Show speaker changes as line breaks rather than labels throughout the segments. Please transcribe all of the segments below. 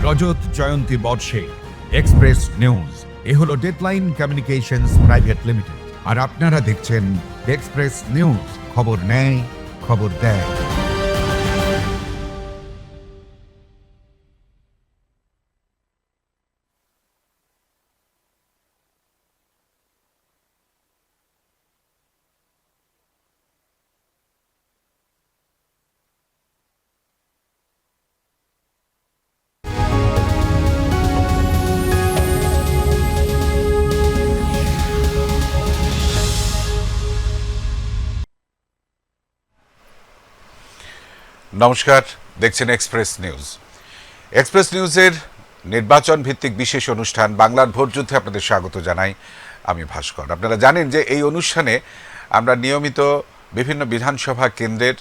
রজত জয়ন্তী বর্ষে express news এ হলো deadline communications private limited, আর আপনারা দেখছেন এক্সপ্রেস নিউজ, খবর নেয় খবর দেয়।
নমস্কার, দেখছেন এক্সপ্রেস নিউজ। এক্সপ্রেস নিউজের নির্বাচন ভিত্তিক বিশেষ অনুষ্ঠান বাংলার ভোট যুদ্ধে আপনাদের স্বাগত জানাই। আমি ভাস্কর। আপনারা জানেন যে এই অনুষ্ঠানে আমরা নিয়মিত বিভিন্ন বিধানসভা কেন্দ্রের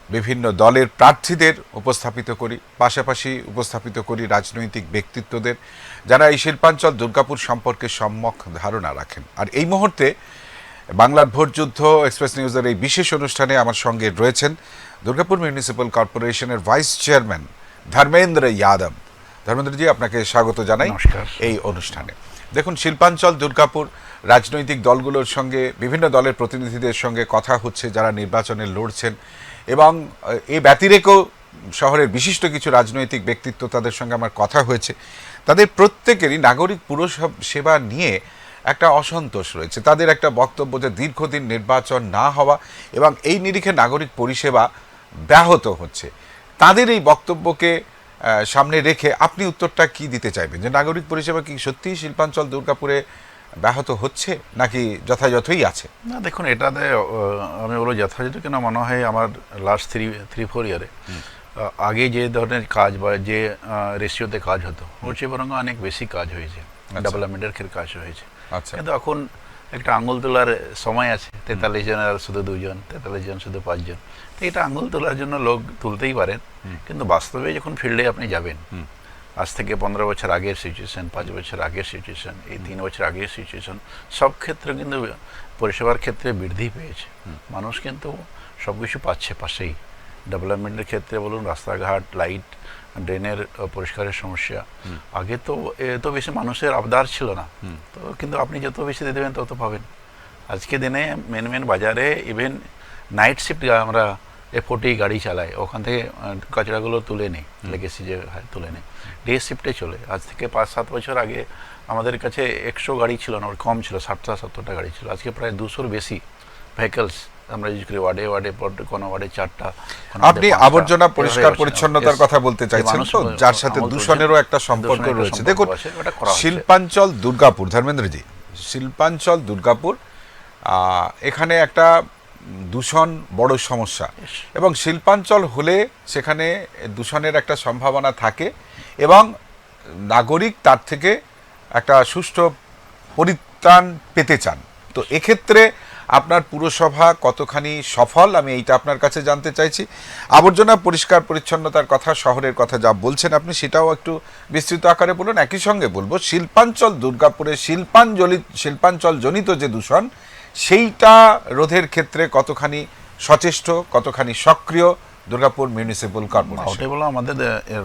বিভিন্ন দলের প্রার্থীদের উপস্থাপিত করি, পাশাপাশি উপস্থাপিত করি রাজনৈতিক ব্যক্তিত্বদের, যারা এই শিল্পাঞ্চল দুর্গাপুর সম্পর্কে সম্যক ধারণা রাখেন। আর এই মুহূর্তে বাংলার ভোট যুদ্ধ এক্সপ্রেস নিউজের এই বিশেষ অনুষ্ঠানে আমার সঙ্গে রয়েছেন দুর্গাপুর মিউনিসিপ্যাল কর্পোরেশনের ভাইস চেয়ারম্যান ধর্মেন্দ্র যাদব। ধর্মেন্দ্রজি, আপনাকে স্বাগত জানাই এই অনুষ্ঠানে। দেখুন, শিল্পাঞ্চল দুর্গাপুর রাজনৈতিক দলগুলোর সঙ্গে, বিভিন্ন দলের প্রতিনিধিদের সঙ্গে কথা হচ্ছে যারা নির্বাচনে লড়ছেন, এবং এই ব্যতিরেকেও শহরের বিশিষ্ট কিছু রাজনৈতিক ব্যক্তিত্ব, তাদের সঙ্গে আমার কথা হয়েছে। তাদের প্রত্যেকেরই নাগরিক পুরসেবা নিয়ে একটা অসন্তোষ রয়েছে। তাদের একটা বক্তব্য যে দীর্ঘদিন নির্বাচন না হওয়া এবং এই নিরিখে নাগরিক পরিষেবা ব্যাহত হচ্ছে। তাদের এই বক্তব্যকে সামনে রেখে আপনি উত্তরটা কি দিতে চাইবেন, যে নাগরিক পরিষেবা কি সত্যিই শিল্পাঞ্চল দুর্গাপুরে ব্যাহত হচ্ছে নাকি যথাযথই আছে?
না, দেখুন, এটাতে আমি বলবো যথাযথ কেন মনে হয় আমার লাস্ট 3-4 ইয়ারে আগে যে ধরনের কাজ বা যে রেশিওতে কাজ হতো ওর চেয়ে বরং অনেক বেশি কাজ হয়েছে, ডেভেলপমেন্টের ক্ষেত্রে কাজ হয়েছে। কিন্তু এখন একটা আঙুল তোলার সময় আছে, 43 জনের শুধু 2 জন, 43 জন শুধু 5 জন। তো এটা আঙুল তোলার জন্য লোক তুলতেই পারেন, কিন্তু বাস্তবে যখন ফিল্ডে আপনি যাবেন, আজ থেকে 15 বছর আগের সিচুয়েশন, 5 বছর আগের সিচুয়েশন, এই 3 বছর আগের সিচুয়েশন, সব ক্ষেত্রে কিন্তু পরিষেবার ক্ষেত্রে বৃদ্ধি পেয়েছে। মানুষ কিন্তু সব কিছু পাচ্ছে পাশেই। ডেভেলপমেন্টের ক্ষেত্রে বলুন, রাস্তাঘাট, লাইট, ড্রেনের পরিষ্কারের সমস্যা। আগে তো এত বেশি মানুষের আবদার ছিল না, তো কিন্তু আপনি যত বেশি দিয়ে দেবেন তত পাবেন। আজকে দিনে মেন বাজারে ইভেন নাইট শিফট আমরা F40 গাড়ি চালাই, ওখান থেকে কাচড়াগুলো তুলে নিই, লেগেসি যে তুলে নিই, ডে শিফটে চলে। আজ থেকে 5-7 বছর আগে আমাদের কাছে 100 গাড়ি ছিল না, ওর কম ছিল, 60-70টা গাড়ি ছিল। আজকে প্রায় 200-র বেশি ভেহিকলস আমরা ইউজ করি। ওয়ার্ডে কোনো ওয়ার্ডে 4টা।
আপনি আবর্জনা পরিষ্কার পরিচ্ছন্নতার কথা বলতে চাইছেন তো, যার সাথে দূষণেরও একটা সম্পর্ক রয়েছে। দেখুন, শিল্পাঞ্চল দুর্গাপুর, ধর্মেন্দ্রজি, শিল্পাঞ্চল দুর্গাপুর, এখানে একটা দূষণ বড় সমস্যা, এবং শিল্পাঞ্চল হলে সেখানে দূষণের একটা সম্ভাবনা থাকে, এবং নাগরিক তার থেকে একটা সুষ্ঠু পরিত্রাণ পেতে চান। তো এক্ষেত্রে আপনার পুরসভা কতখানি সফল, আমি এইটা আপনার কাছে জানতে চাইছি। আবর্জনা পরিষ্কার পরিচ্ছন্নতার কথা, শহরের কথা যা বলছেন আপনি, সেটাও একটু বিস্তৃত আকারে বলুন। একই সঙ্গে বলবো, শিল্পাঞ্চল দুর্গাপুরে শিল্পাঞ্চল জনিত যে দূষণ, সেইটা রোধের ক্ষেত্রে কতখানি সচেষ্ট, কতখানি সক্রিয় দুর্গাপুর মিউনিসিপ্যাল কর্পোরেশন?
ওটাই বলো, আমাদের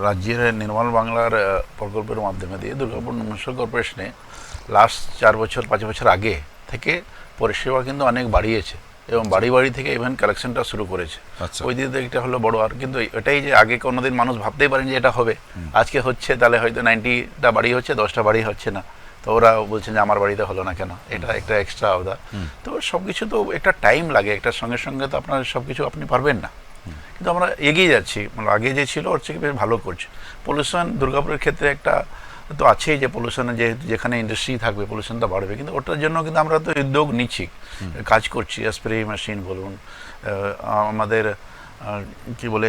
রাজ্যের নির্মল বাংলার প্রকল্পের মাধ্যমে দিয়ে দুর্গাপুর মিউনিসিপ্যাল কর্পোরেশনে লাস্ট 4-5 বছর আগে থেকে পরিষেবা কিন্তু অনেক বাড়িয়েছে, এবং বাড়ি থেকে ইভেন কালেকশনটা শুরু করেছে। ওই দিক থেকে এটা হলো বড়। আর কিন্তু এটাই যে আগে কোনোদিন মানুষ ভাবতেই পারেন যে এটা হবে, আজকে হচ্ছে, তাহলে হয়তো 90টা বাড়ি হচ্ছে, 10টা বাড়ি হচ্ছে না, তো ওরা বলছেন যে আমার বাড়িতে হলো না কেন, এটা একটা এক্সট্রা আবদার। তো সব কিছু তো একটা টাইম লাগে, একটা সঙ্গে সঙ্গে তো আপনার সব কিছু আপনি পারবেন না, কিন্তু আমরা এগিয়ে যাচ্ছি। মানে আগে যে ছিল ওর থেকে বেশ ভালো করছে। পলিউশন দুর্গাপুরের ক্ষেত্রে একটা তো আছেই, যে পলিউশনে যেখানে ইন্ডাস্ট্রি থাকবে পলিউশনটা বাড়বে, কিন্তু ওটার জন্য কিন্তু আমরা তো উদ্যোগ নিচ্ছি, কাজ করছি। স্প্রে মেশিন বলুন, আমাদের কি বলে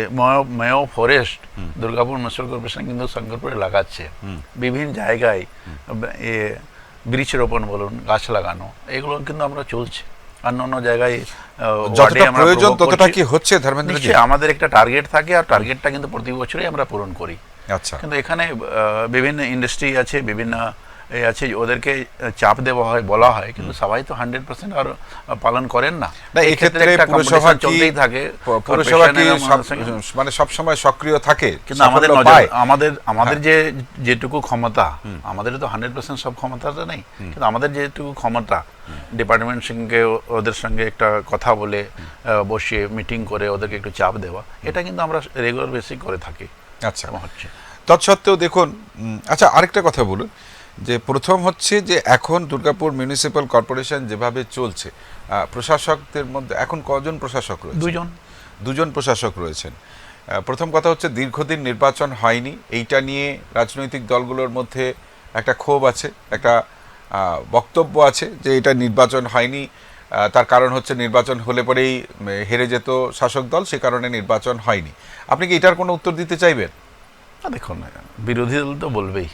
মেয় ফরেস্ট দুর্গাপুর মিউনিসিপ্যাল কর্পোরেশন কিন্তু শঙ্করপুরে লাগাচ্ছে, বিভিন্ন জায়গায় বৃক্ষরোপণ বলুন, গাছ লাগানো, এগুলো কিন্তু আমরা চলছে। অন্য জায়গায়
প্রয়োজন ততটা কি হচ্ছে ধর্মেন্দ্রজি?
আমাদের একটা টার্গেট থাকে, আর টার্গেটটা কিন্তু প্রতি বছরই আমরা পূরণ করি।
আচ্ছা,
কিন্তু এখানে বিভিন্ন ইন্ডাস্ট্রি আছে, বিভিন্ন আছে ওদেরকে চাপ দেওয়া হয়, বলা হয়, কিন্তু সবাই তো 100% আর পালন করেন না।
না এই ক্ষেত্রে
একটা
পুরসভা
competition চলতেই থাকে,
পুরসভা কি
corporation এর সঙ্গে।
মানে সব সময় সক্রিয় থাকে,
কিন্তু আমাদের
সাফল্য
নজর,
পায়?
আমাদের যে যেটুকু ক্ষমতা, আমাদের তো 100% সব ক্ষমতাটা নেই, কিন্তু আমাদের যেটুকু ক্ষমতা ডিপার্টমেন্ট সঙ্গে ওদের সঙ্গে একটা কথা বলে বসিয়ে মিটিং করে ওদেরকে একটু চাপ দেওয়া, এটা কিন্তু আমরা রেগুলার বেসিক করে থাকি।
আচ্ছা,
হচ্ছে
তৎসত্ত্বেও দেখুন, আচ্ছা আরেকটা কথা বলুন, যে প্রথম হচ্ছে যে এখন দুর্গাপুর মিউনিসিপ্যাল কর্পোরেশন যেভাবে চলছে, প্রশাসকদের মধ্যে এখন কজন প্রশাসক রয়েছে? দুজন প্রশাসক রয়েছেন। প্রথম কথা হচ্ছে দীর্ঘদিন নির্বাচন হয়নি, এইটা নিয়ে রাজনৈতিক দলগুলোর মধ্যে একটা ক্ষোভ আছে, একটা বক্তব্য আছে যে এটা নির্বাচন হয়নি, তার কারণ হচ্ছে নির্বাচন হলে পরেই হেরে যেত শাসক দল, সে কারণে নির্বাচন হয়নি। আপনি কি এটার কোনো উত্তর দিতে চাইবেন?
দেখুন, বিরোধী দল তো বলবেই।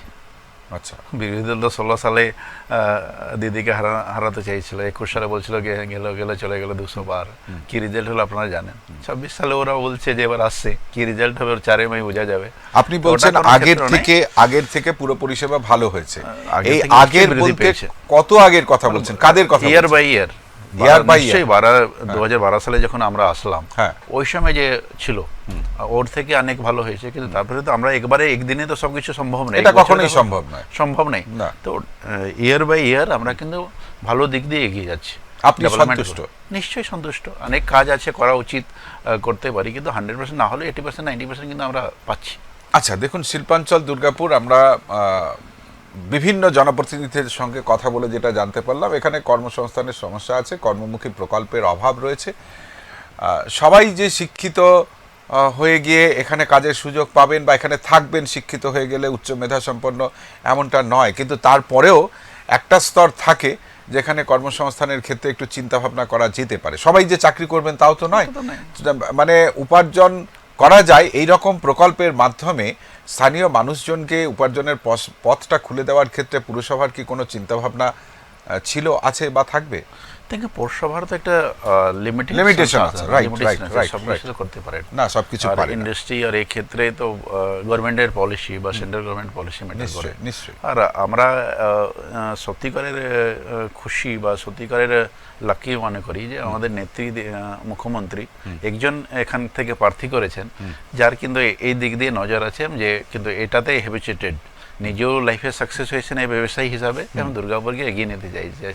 আচ্ছা,
বিরোধী দল তো 16 সালে দিদিকে হারাতে চাইছিল, 21 সালে বলছিল গেলে চলে গেল 200 বার, কি রেজাল্ট হলো আপনারা জানেন। 26 সালে ওরা বলছে যে এবার আসছে, কি রেজাল্ট হবে 4 মে বোঝা যাবে।
আপনি বলছেন আগের থেকে পুরো পরিষেবা ভালো হয়েছে, এই আগের বলতে কত আগের কথা বলছেন, কাদের কথা?
ইয়ার বাই ইয়ার। 2012 সালে যখন আমরা আসলাম, ওই সময় যে ছিল ওর থেকে অনেক ভালো হয়েছে, কিন্তু তারপরে তো আমরা একদিনে তো সবকিছু সম্ভব নেই,
এটা কখনোই সম্ভব নয়।
তো ইয়ার বাই ইয়ার আমরা কিন্তু ভালো দিক দিয়ে এগিয়ে যাচ্ছি।
আপনি সন্তুষ্ট?
নিশ্চয়ই সন্তুষ্ট। অনেক কাজ আছে করা উচিত, করতে পারি, কিন্তু 100% না হলে 80% 90% কিন্তু আমরা পাচ্ছি।
আচ্ছা দেখুন, শিল্পাঞ্চল দুর্গাপুর আমরা বিভিন্ন জনপ্রতিনিধিদের সঙ্গে কথা বলে যেটা জানতে পারলাম, এখানে কর্মসংস্থানের সমস্যা আছে, কর্মমুখী প্রকল্পের অভাব রয়েছে। সবাই যে শিক্ষিত হয়ে গিয়ে এখানে কাজের সুযোগ পাবেন বা এখানে থাকবেন শিক্ষিত হয়ে গেলে, উচ্চ মেধা সম্পন্ন, এমনটা নয়, কিন্তু তারপরেও একটা স্তর থাকে যেখানে কর্মসংস্থানের ক্ষেত্রে একটু চিন্তা ভাবনা করা যেতে পারে। সবাই যে চাকরি করবেন তাও তো নয়, মানে উপার্জন করা যায় এই রকম প্রকল্পের মাধ্যমে স্থানীয় মানুষজনকে উপার্জনের পথটা খুলে দেওয়ার ক্ষেত্রে পুরসভার কি কোনো চিন্তাভাবনা ছিল, আছে বা থাকবে?
পৌরসভার তো একটা
লিমিটেশন আছে, রাইট,
করতে পারে
না, সবকিছু পারে
ইন্ডাস্ট্রি, আর এই ক্ষেত্রে তো গভর্নমেন্টের পলিসি বা সেন্ট্রাল গভর্নমেন্ট পলিসি ম্যাটার করে।
নিশ্চয়ই।
আর আমরা সত্যিকারের খুশি বা সত্যিকারের লাকি মনে করি যে আমাদের নেত্রী মুখ্যমন্ত্রী একজন এখান থেকে প্রার্থী করেছেন, যার কিন্তু এই দিক দিয়ে নজর আছে, যে কিন্তু এটাতে হ্যাবিচুয়েটেড, নিজেও লাইফে সাকসেস হয়েছেন এই ব্যবসায়ী হিসাবে এবং দুর্গাপুরকে এগিয়ে নিতে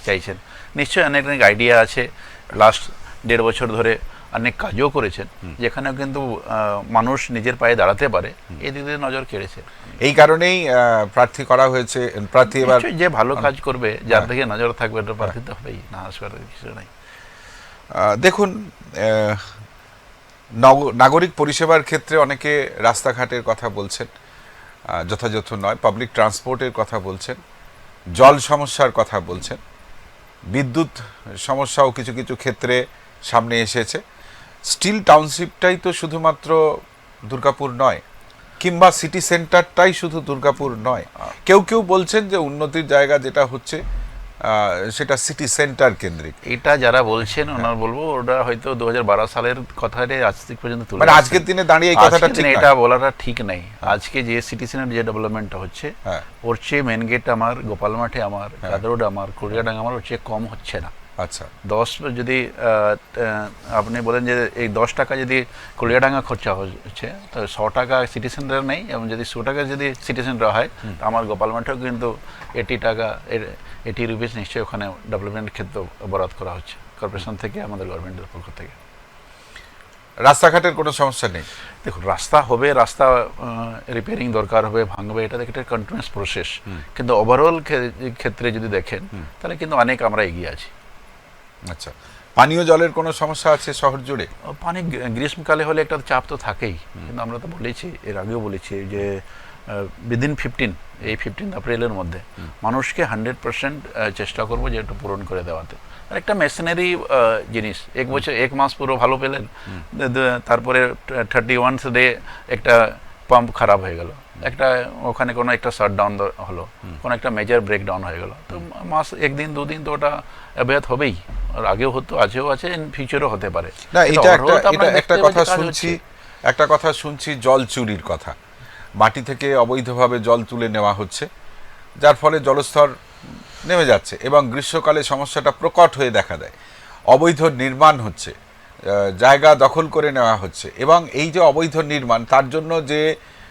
চাইছেন। নিশ্চয়ই অনেক অনেক আইডিয়া আছে, লাস্ট 1.5 বছর ধরে অনেক কাজও করেছেন, যেখানেও কিন্তু মানুষ নিজের পায়ে দাঁড়াতে পারে, এই দিক দিয়ে নজর কেড়েছে।
এই কারণেই প্রার্থী করা হয়েছে। প্রার্থী এবার
যে ভালো কাজ করবে, যার দিকে নজর থাকবে, এটা প্রার্থী তো হবেই, না আসবার কিছু নাই।
দেখুন, নাগরিক পরিষেবার ক্ষেত্রে অনেকে রাস্তাঘাটের কথা বলছেন, যথাযথ নয়, পাবলিক ট্রান্সপোর্টের কথা বলছেন, জল সমস্যার কথা বলছেন, বিদ্যুৎ সমস্যাও কিছু কিছু ক্ষেত্রে সামনে এসেছে। স্টিল টাউনশিপটাই তো শুধুমাত্র দুর্গাপুর নয়, কিংবা সিটি সেন্টারটাই শুধু দুর্গাপুর নয়। কেউ কেউ বলছেন যে উন্নতির জায়গা যেটা হচ্ছে সেটা সিটি সেন্টার কেন্দ্রিক।
এটা যারা বলছেন ওনার বলবো, ওটা হয়তো 2012 সালের কথাটাই আজ পর্যন্ত তুলে,
মানে আজকের দিনে দাঁড়িয়ে এই কথাটা ঠিক না,
এটা বলাটা ঠিক নাই। আজকে যে সিটি সেন্টার যে ডেভেলপমেন্টটা হচ্ছে, ওর চেয়ে মেন গেট আমার, গোপাল মাঠে আমার, কাদরোড আমার, কুড়িয়াডাঙ্গা আমার, ওর চেয়ে কম হচ্ছে না।
আচ্ছা,
10 যদি আপনি বলেন যে এই 10 টাকা যদি কুড়িয়াডাঙ্গা খরচা হচ্ছে, তো 100 টাকা সিটি সেন্টার নেই, এবং যদি 100 টাকা যদি সিটি সেন্টার হয়, আমার গোপাল মাঠেও কিন্তু 80 টাকা 80 রুপিস নিশ্চয়ই ওখানে ডেভেলপমেন্টের ক্ষেত্রে বরাদ করা হচ্ছে কর্পোরেশন থেকে, আমাদের গভর্নমেন্টের পক্ষ থেকে।
রাস্তাঘাটের কোনো সমস্যা নেই?
দেখুন, রাস্তা হবে, রাস্তা রিপেয়ারিং দরকার হবে, ভাঙবে, এটা একটা কন্টিনিউয়াস প্রসেস, কিন্তু ওভারঅল ক্ষেত্রে যদি দেখেন তাহলে কিন্তু অনেক আমরা এগিয়ে আছি।
আচ্ছা, পানীয় জলের কোনো সমস্যা আছে শহর জুড়ে?
পানি গ্রীষ্মকালে হলে একটা চাপ তো থাকেই, কিন্তু আমরা তো বলেছি, এর আগেও বলেছি যে উইদিন 15 এপ্রিলের মধ্যে মানুষকে 100% চেষ্টা করবো যে একটু পূরণ করে দেওয়াতে। আর একটা মেশিনারি জিনিস, 1 মাস পুরো ভালো পেলেন, তারপরে 31st ডে একটা পাম্প খারাপ হয়ে গেল, একটা ওখানে কোনো একটা শাটডাউন হলো, কোনো একটা মেজর ব্রেকডাউন হয়ে গেল, তো মাস 1 দিন 2 দিন তো ওটা ব্যাহত হবেই, আর আগেও হতো, আজও আছে, ইন ফিউচারও হতে পারে।
না, এটা একটা কথা শুনছি জল চুরির কথা, মাটি থেকে অবৈধভাবে জল তুলে নেওয়া হচ্ছে, যার ফলে জলস্তর নেমে যাচ্ছে এবং গ্রীষ্মকালে সমস্যাটা প্রকট হয়ে দেখা দেয়। অবৈধ নির্মাণ হচ্ছে, জায়গা দখল করে নেওয়া হচ্ছে, এবং এই যে অবৈধ নির্মাণ, তার জন্য যে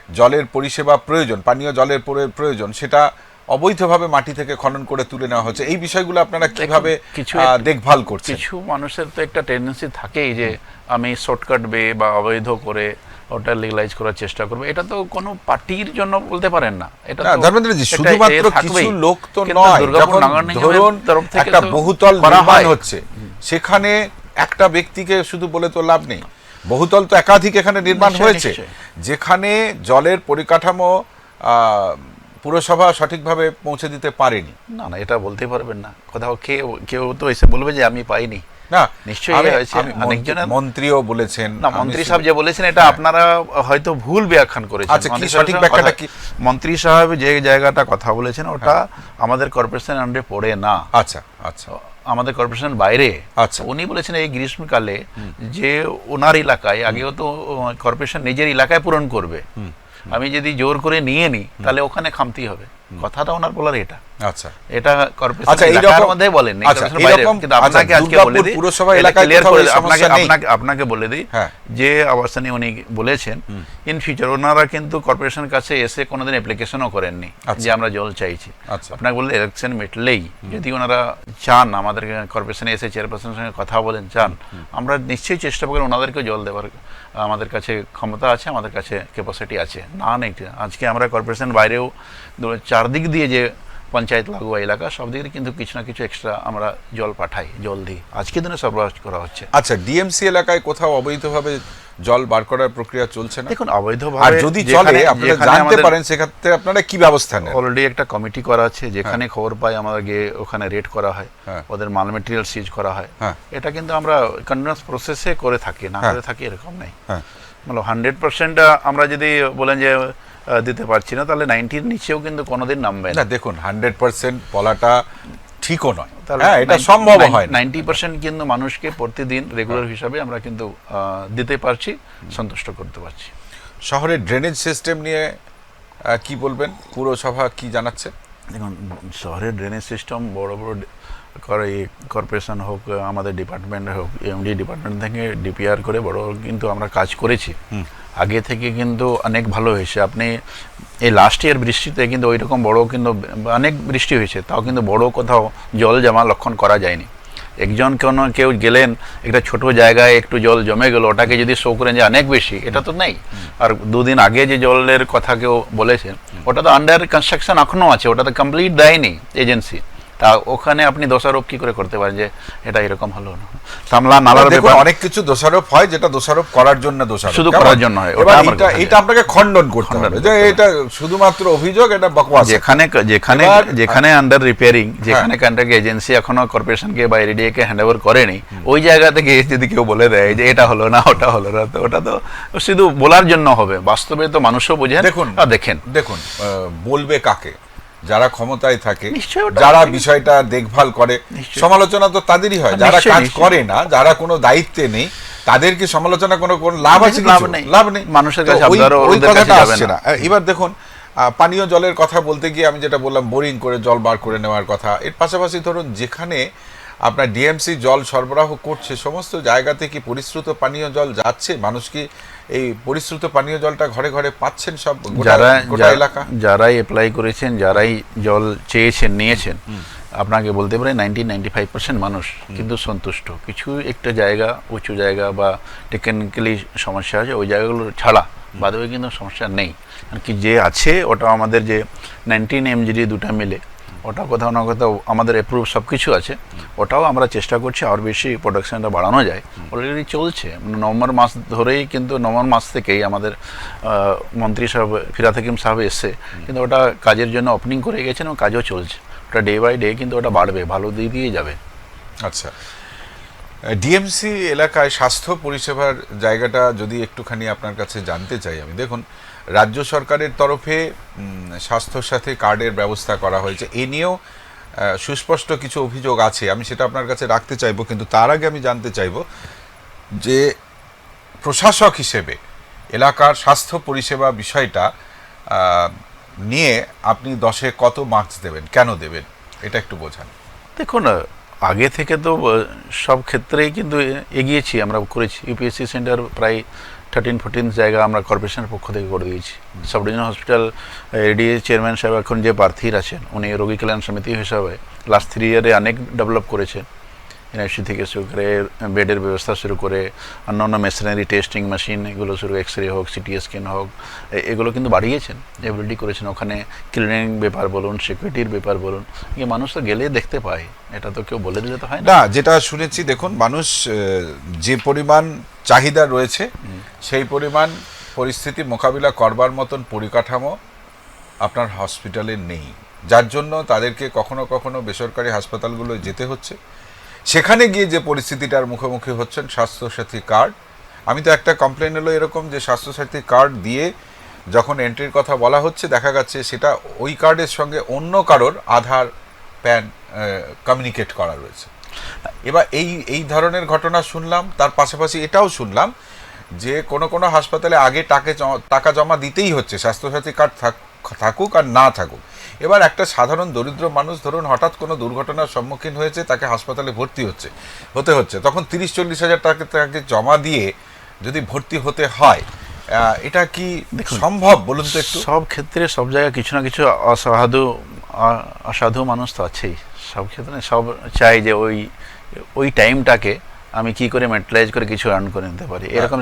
জলের পরিষেবা প্রয়োজন, পানীয় জলের প্রয়োজন, সেটা অবৈধভাবে মাটি থেকে খনন করে তুলে নেওয়া হচ্ছে। এই বিষয়গুলো আপনারা কিভাবে দেখভাল করছেন?
কিছু মানুষের তো একটা টেন্ডেন্সি থাকেই যে আমি শর্টকাট বে বা অবৈধ করে ওটা লিগালাইজ করার চেষ্টা করবে। এটা তো কোনো পার্টির জন্য বলতে পারেন না, এটা তো
ধর্মেন্দ্রজি শুধুমাত্র কিছু লোক তো নয়। যখন ধরুন একটা বহুতল নির্মাণ হচ্ছে, সেখানে একটা ব্যক্তিকে শুধু বলে তো লাভ নেই, বহুতল তো একাধিক এখানে নির্মাণ হয়েছে, যেখানে জলের পরিকাঠামো পুরসভা সঠিকভাবে পৌঁছে দিতে পারেনি।
না না, এটা বলতে পারবেন না। কোথাও কেউ তো এসে বলবে যে আমি পাইনি,
না
নিশ্চয়ই
মন্ত্রীও বলেছেন।
না, মন্ত্রী সাহেব যে বলেছেন এটা আপনারা হয়তো ভুল ব্যাখ্যান করেছেন।
আচ্ছা, কি সঠিক ব্যাখ্যাটা কি?
মন্ত্রী সাহেব যে জায়গাটা কথা বলেছেন ওটা আমাদের কর্পোরেশন আন্ডারে পড়ে না।
আচ্ছা আচ্ছা,
আমাদের কর্পোরেশন বাইরে।
আচ্ছা,
উনি বলেছেন এই গ্রীষ্মকালে যে ওনার এলাকায়, আগেও তো কর্পোরেশন নিজের এলাকায় পূরণ করবে, আমি যদি জোর করে নিয়ে নিই তাহলে ওখানে খামতি হবে। কথাটা ওনার বলার এটা।
আচ্ছা,
এটা কর্পোরেশন এলাকার মধ্যে বলেন, কিন্তু আপনাকে আজকে বলে দিই,
পুরসভা এলাকায়
ক্লিয়ার করে আপনাকে বলে দিই যে অবস্থানে উনি বলেছেন ইন ফিউচার ওনারা কিন্তু কর্পোরেশনের কাছে এসে কোনোদিন অ্যাপ্লিকেশনও করেননি যে আমরা জল চাইছি। আপনাকে বললে ইলেকশন মিটলেই যদি ওনারা চান আমাদের কর্পোরেশনে এসে চেয়ারপারসনের সঙ্গে কথা বলেন, চান, আমরা নিশ্চয়ই চেষ্টা করি ওনাদেরকে জল দেওয়ার। আমাদের কাছে ক্ষমতা আছে, আমাদের কাছে ক্যাপাসিটি আছে, না নেই। আজকে আমরা কর্পোরেশন বাইরেও চারদিক দিয়ে যে পঞ্চায়েত লাগোয়া এলাকা, সব দিকে কিন্তু কিছু না কিছু এক্সট্রা আমরা জল পাঠাই, জল দিই, আজকে দিনে সরবরাহ করা হচ্ছে।
আচ্ছা, ডিএমসি এলাকায় কোথাও অবৈধভাবে জল বার করার প্রক্রিয়া চলছে না?
দেখুন, অবৈধভাবে
আর যদি চলে আপনারা জানতে পারেন, সেক্ষেত্রে আপনারা কি ব্যবস্থা নেন?
অলরেডি একটা কমিটি করা আছে, যেখানে খবর পাই আমরা গিয়ে ওখানে রেড করা হয়, ওদের মাল মেটেরিয়াল সিজ করা হয়। এটা কিন্তু আমরা কন্টিনিউয়াস প্রসেসে করে থাকি, না করে থাকি এরকম নেই। মানে 100% আমরা যদি বলেন যে দিতে পারছি না, তাহলে 90-র নিচেও কিন্তু কোনোদিন নামবে না।
দেখুন, 100% বলাটা ঠিকও নয়, হ্যাঁ, এটা সম্ভব হয়।
90% কিন্তু মানুষকে প্রতিদিন রেগুলার হিসাবে আমরা কিন্তু দিতে পারছি, সন্তুষ্ট করতে পারছি।
শহরের ড্রেনেজ সিস্টেম নিয়ে কি বলবেন? পুরসভা কি জানাচ্ছে?
দেখুন, শহরের ড্রেনেজ সিস্টেম বড় বড় কর্পোরেশন হোক, আমাদের ডিপার্টমেন্ট হোক, এমডি ডিপার্টমেন্ট থেকে ডিপিআর করে বড় কিন্তু আমরা কাজ করেছি আগে থেকে, কিন্তু অনেক ভালো হয়েছে। আপনি এই লাস্ট ইয়ার বৃষ্টিতে কিন্তু ওই রকম বড় কিন্তু অনেক বৃষ্টি হয়েছে, তাও কিন্তু বড় কোথাও জল জমা লক্ষণ করা যায়নি। একজন কেউ গেলেন একটা ছোট জায়গায় একটু জল জমে গেল, ওটাকে যদি শো করেন যে অনেক বেশি, এটা তো নেই। আর দুদিন আগে যে জলের কথা কেউ বলেছেন, ওটা তো আন্ডার কনস্ট্রাকশন এখনও আছে, ওটা তো কমপ্লিট দেয়নি এজেন্সি। তা ওখানে আপনি দোষারোপ কি করে করতে পারেন যে এটা এরকম হলো না? সামলা নালার ব্যাপারে
অনেক কিছু দোষারোপ হয়, যেটা দোষারোপ করার জন্য দোষারোপ,
শুধু করার জন্য হয়।
এটা আপনাকে খণ্ডন করতে হবে যে এটা শুধুমাত্র অভিযোগ, এটা বকওয়াস।
যেখানে আন্ডার রিপেয়ারিং, যেখানে কন্ট্রাক্ট এজেন্সি এখনো কর্পোরেশনকে বা এরিডিএ কে হ্যান্ডওভার করেনি, ওই জায়গা থেকে যদি কেউ বলে দেয় যে এটা হলো না, ওটা হলো না, তো ওটা তো শুধু বলার জন্য হবে। বাস্তবে তো মানুষও বোঝেন।
দেখুন বলবে কাকে? যারা ক্ষমতায় থাকে, যারা বিষয়টা দেখভাল করে, সমালোচনা তো তাদেররই হয়। যারা কাজ করে না, যারা কোনো দায়িত্বে নেই, তাদেরকে সমালোচনা কোনো লাভ আছে? লাভ নেই।
মানুষের কাছে
ওই কথাটা আসছে না। এবার দেখুন, পানীয় জলের কথা বলতে গিয়ে আমি যেটা বললাম, বোরিং করে জল বার করে নেওয়ার কথা, এর পাশাপাশি ধরুন যেখানে আপনার ডিএমসি জল সরবরাহ করছে, সমস্ত জায়গাতে কি পরিশ্রুত পানীয় জল যাচ্ছে? মানুষ কি এই পরিশ্রুত পানীয় জলটা ঘরে ঘরে পাচ্ছেন? সব গোটা এলাকা
যারাই অ্যাপ্লাই করেছেন, যারাই জল চেয়েছেন, নিয়েছেন, আপনাকে বলতে পারি 90-95% মানুষ কিন্তু সন্তুষ্ট। কিছু একটা জায়গা, উঁচু জায়গা বা টেকনিক্যালি সমস্যা আছে, ওই জায়গাগুলো ছাড়া বাদে কিন্তু সমস্যা নেই। কি যে আছে ওটা আমাদের যে 19 MGD দুটা মিলে, ওটা কোথাও না কোথাও আমাদের অ্যাপ্রুভ সব কিছু আছে, ওটাও আমরা চেষ্টা করছি আর বেশি প্রোডাকশনটা বাড়ানো যায়। অলরেডি চলছে, নভেম্বর মাস ধরেই, কিন্তু নভেম্বর মাস থেকেই আমাদের মন্ত্রী সাহেব ফিরাদ হাকিম সাহেব এসছে, কিন্তু ওটা কাজের জন্য ওপেনিং করে গেছেন এবং কাজও চলছে। ওটা ডে বাই ডে কিন্তু ওটা বাড়বে, ভালো দিক দিয়ে যাবে।
আচ্ছা, ডিএমসি এলাকায় স্বাস্থ্য পরিষেবার জায়গাটা যদি একটুখানি আপনার কাছে জানতে চাই আমি। দেখুন, রাজ্য সরকারের তরফে স্বাস্থ্যর সাথে কার্ডের ব্যবস্থা করা হয়েছে, এ নিয়েও সুস্পষ্ট কিছু অভিযোগ আছে, আমি সেটা আপনার কাছে রাখতে চাইবো। কিন্তু তার আগে আমি জানতে চাইবো যে প্রশাসক হিসেবে এলাকার স্বাস্থ্য পরিষেবা বিষয়টা নিয়ে আপনি 10-এ কত মার্কস দেবেন, কেন দেবেন, এটা একটু বোঝান।
দেখুন, আগে থেকে তো সব ক্ষেত্রেই কিন্তু এগিয়েছি, আমরা করেছি। ইউপিএসসি সেন্টার প্রায় 13-14 জায়গা আমরা কর্পোরেশনের পক্ষ থেকে করে দিয়েছি। Sub divisional hospital ADA chairman সাহেব এখন যে প্রার্থীর আছেন, উনি রোগী কল্যাণ সমিতি হিসাবে লাস্ট 3 ইয়ারে অনেক ডেভেলপ করেছেন। এনআইসি থেকে শুরু করে বেডের ব্যবস্থা শুরু করে অন্যান্য মেশিনারি টেস্টিং মেশিন, এগুলো শুরু এক্সরে হোক, সিটি স্ক্যান হোক, এগুলো কিন্তু বাড়িয়েছেন, এবিলিটি করেছেন। ওখানে ক্লিনিং ব্যাপার বলুন, সিকিউরিটির ব্যাপার বলুন, মানুষ তো গেলে দেখতে পায়, এটা তো কেউ বলে দিলে তো হয়
না। যেটা শুনেছি, দেখুন, মানুষ যে পরিমাণ চাহিদা রয়েছে সেই পরিমাণ পরিস্থিতি মোকাবিলা করবার মতন পরিকাঠামো আপনার হসপিটালে নেই, যার জন্য তাদেরকে কখনো কখনো বেসরকারি হাসপাতালগুলোয় যেতে হচ্ছে। সেখানে গিয়ে যে পরিস্থিতিটার মুখোমুখি হচ্ছেন, স্বাস্থ্যসাথী কার্ড, আমি তো একটা কমপ্লেন এলো এরকম যে স্বাস্থ্যসাথী কার্ড দিয়ে যখন এন্ট্রির কথা বলা হচ্ছে, দেখা যাচ্ছে সেটা ওই কার্ডের সঙ্গে অন্য কারোর আধার প্যান কমিউনিকেট করা রয়েছে। এবার এই ধরনের ঘটনা শুনলাম। তার পাশাপাশি এটাও শুনলাম যে কোনো হাসপাতালে আগে টাকা জমা দিতেই হচ্ছে, স্বাস্থ্যসাথী কার্ড থাকুক আর না থাকুক। এবার একটা সাধারণ দরিদ্র মানুষ ধরুন হঠাৎ কোনো দুর্ঘটনার সম্মুখীন হয়েছে, তাকে হাসপাতালে ভর্তি হতে হচ্ছে, তখন 30-40 হাজার টাকা তাকে জমা দিয়ে যদি ভর্তি হতে হয়, এটা কি সম্ভব বলুন তো একটু?
সব ক্ষেত্রে সব জায়গায় কিছু না কিছু অসাধু মানুষ তো আছেই। সব ক্ষেত্রে সব চাই যে ওই টাইমটাকে আমি কি করে মেন্টালাইজ করে কিছু আর্ন করে নিতে পারি, এরকম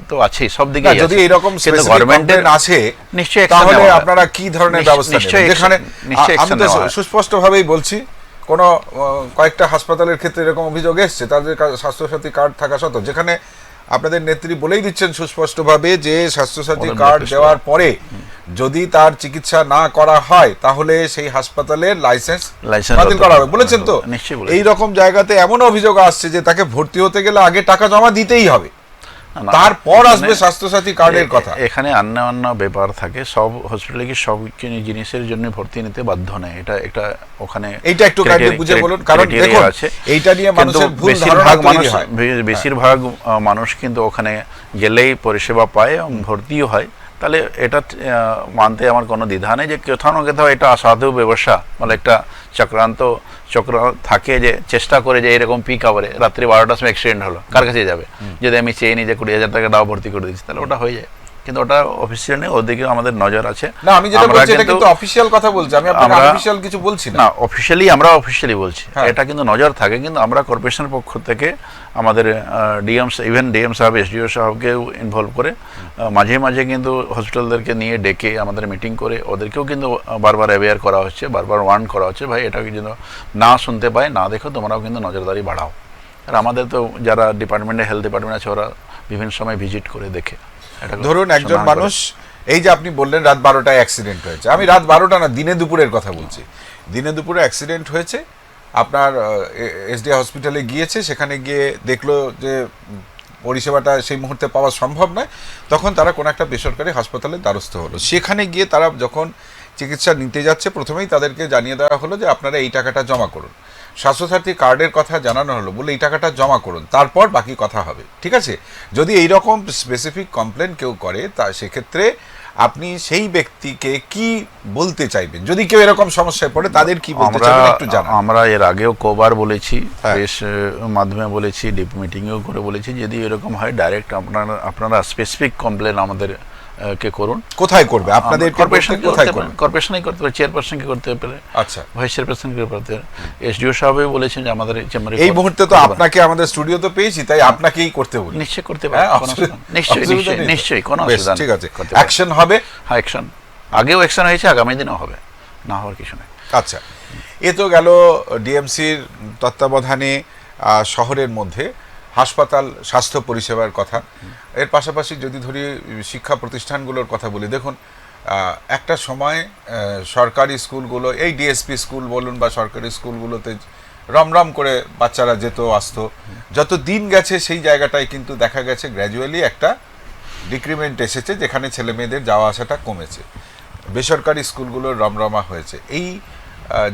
তো আছেই সব দিকে।
যদি এরকম গভর্নমেন্টের আছে
নিশ্চয়ই,
তাহলে আপনারা কি ধরনের ব্যবস্থা নেবেন? যেখানে আমি তো সুস্পষ্টভাবেই বলছি, কয়েকটা হাসপাতালের ক্ষেত্রে এরকম অভিযোগ এসছে, তাদের স্বাস্থ্যসাথী কার্ড থাকা সত্ত্বেও, যেখানে আপনাদের নেত্রী বলেই দিচ্ছেন সুস্পষ্টভাবে যে স্বাস্থ্যসাথী কার্ড দেওয়ার পরে যদি তার চিকিৎসা না করা হয় তাহলে সেই হাসপাতালের লাইসেন্স বাতিল করা হবে, বলেছেন তো। এই রকম জায়গাতে এমন অভিযোগ আসছে যে তাকে ভর্তি হতে গেলে আগে টাকা জমা দিতেই হবে, তারপর আসবে স্বাস্থ্যসাথী কার্ডের কথা।
এখানে অন্য ব্যাপার থাকে, সব হসপিটালে কি সব জিনিসের জন্য ভর্তি নিতে বাধ্য নয়, এটা ওখানে
এইটা একটু কাইন্ডলি বুঝে বলুন, কারণ দেখুন এইটা নিয়ে মানুষের ভুল ধারণা তৈরি হয়।
বেশিরভাগ মানুষ কিন্তু ওখানে গেলেই পরিষেবা পায় এবং ভর্তিও হয়। তাহলে এটা মানতে আমার কোনো দ্বিধা নেই যে কোথাও না কোথাও এটা অসাধু ব্যবসা, মানে একটা চক্র থাকে যে চেষ্টা করে যে এরকম পিক আওয়ারে রাত্রি 12টার সময় অ্যাক্সিডেন্ট হলো, কার কাছে যাবে? যদি আমি চেয়ে নিই যে 20,000 টাকা দাও ভর্তি করে দিচ্ছি, তাহলে ওটা হয়ে যায়। কিন্তু ওটা অফিসিয়াল নেই, ওদিকে আমাদের নজর আছে।
না, আমি যেটা বলছি এটা কিন্তু অফিশিয়াল কথা বলছি, আমি আপনাকে আনঅফিশিয়াল কিছু বলছি না।
না, অফিশিয়ালি বলছি, এটা কিন্তু নজর থাকে। কিন্তু আমরা কর্পোরেশনের পক্ষ থেকে আমাদের ডিএম সাহেব, এসডিও সাহেবকেও ইনভলভ করে মাঝে মাঝে কিন্তু হসপিটালদেরকে নিয়ে ডেকে আমাদের মিটিং করে ওদেরকেও কিন্তু বারবার অ্যাওয়্যার করা হচ্ছে, বারবার ওয়ার্ন করা হচ্ছে, ভাই এটা যেন না শুনতে পায়, না দেখো, তোমরাও কিন্তু নজরদারি বাড়াও। আর আমাদের তো যারা ডিপার্টমেন্টে হেলথ ডিপার্টমেন্ট আছে, ওরা বিভিন্ন সময় ভিজিট করে দেখে।
ধরুন একজন মানুষ, এই যে আপনি বললেন রাত 12টায় অ্যাক্সিডেন্ট হয়েছে, আমি রাত 12টা না, দিনে দুপুরের কথা বলছি। দিনে দুপুরে অ্যাক্সিডেন্ট হয়েছে, আপনার এসডিএ হসপিটালে গিয়েছে, সেখানে গিয়ে দেখলো যে পরিষেবাটা সেই মুহূর্তে পাওয়া সম্ভব নয়, তখন তারা কোনো একটা বেসরকারি হাসপাতালে দ্বারস্থ হলো। সেখানে গিয়ে তারা যখন চিকিৎসা নিতে যাচ্ছে, প্রথমেই তাদেরকে জানিয়ে দেওয়া হলো যে আপনারা এই টাকাটা জমা করুন। স্বাস্থ্যসাথী কার্ডের কথা জানানো হলো, বলে এই টাকাটা জমা করুন, তারপর বাকি কথা হবে, ঠিক আছে? যদি এই রকম স্পেসিফিক কমপ্লেন কেউ করে, তা সেক্ষেত্রে আপনি সেই ব্যক্তিকে কি বলতে চাইবেন? যদি কেউ এরকম সমস্যায় পড়ে, তাদের কি বলতে চাইবেন একটু জানান।
আমরা এর আগেও কবার বলেছি, প্রেস মাধ্যমে বলেছি, ডিপ মিটিংও করে বলেছি, যদি এরকম হয় ডাইরেক্ট আপনারা স্পেসিফিক কমপ্লেন আমাদের কে করুন।
কোথায় করবে? আপনাদের
কর্পোরেশনেই করতে পারে, চেয়ারপারসনকে করতে পারে, আচ্ছা, ভাইস চেয়ারপারসনকে করতে পারে। এসডিও সাহেবও বলেছেন যে আমাদের চেম্বারে
এই মুহূর্তে তো আপনাকে আমাদের স্টুডিওতে পেয়েছি, তাই আপনাকেই করতে বলি।
নিশ্চয়ই করতে পারে, নিশ্চয়ই কোনো অসুবিধা নেই,
ঠিক আছে। অ্যাকশন হবে?
হ্যাঁ, অ্যাকশন আগেও অ্যাকশন হয়েছে, আগামী দিনেও হবে, না হওয়ার কিছু নেই।
আচ্ছা, এ তো গেল ডিএমসির তত্ত্বাবধানে শহরের মধ্যে হাসপাতাল স্বাস্থ্য পরিষেবার কথা। এর পাশাপাশি যদি ধরি শিক্ষা প্রতিষ্ঠানগুলোর কথা বলি, দেখুন একটা সময় সরকারি স্কুলগুলো, এই ডিএসপি স্কুল বলুন বা সরকারি স্কুলগুলোতে রমরম করে বাচ্চারা যেত আসতো। যত দিন গেছে সেই জায়গাটায় কিন্তু দেখা গেছে গ্র্যাজুয়ালি একটা ডিক্রিমেন্ট এসেছে, যেখানে ছেলে মেয়েদের যাওয়া আসাটা কমেছে, বেসরকারি স্কুলগুলোর রমরমা হয়েছে। এই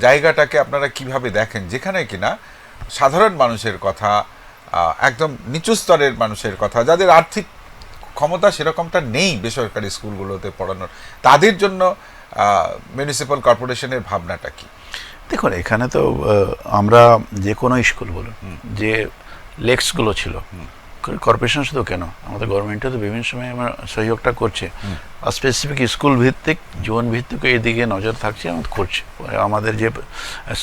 জায়গাটাকে আপনারা কিভাবে দেখেন, যেখানে কিনা সাধারণ মানুষের কথা, একদম নিচু স্তরের মানুষের কথা, যাদের আর্থিক ক্ষমতা সেরকমটা নেই বেসরকারি স্কুলগুলোতে পড়ানোর, তাদের জন্য মিউনিসিপ্যাল কর্পোরেশনের ভাবনাটা কি?
দেখুন, এখানে তো আমরা যে কোনো স্কুল বলুন, যে লেক্সগুলো ছিল, কর্পোরেশন শুধু কেন, আমাদের গভর্নমেন্টও তো বিভিন্ন সময় আমার সহযোগটা করছে, আর স্পেসিফিক স্কুল ভিত্তিক, জোন ভিত্তিক এদিকে নজর থাকছে, আমাদের করছে। আমাদের যে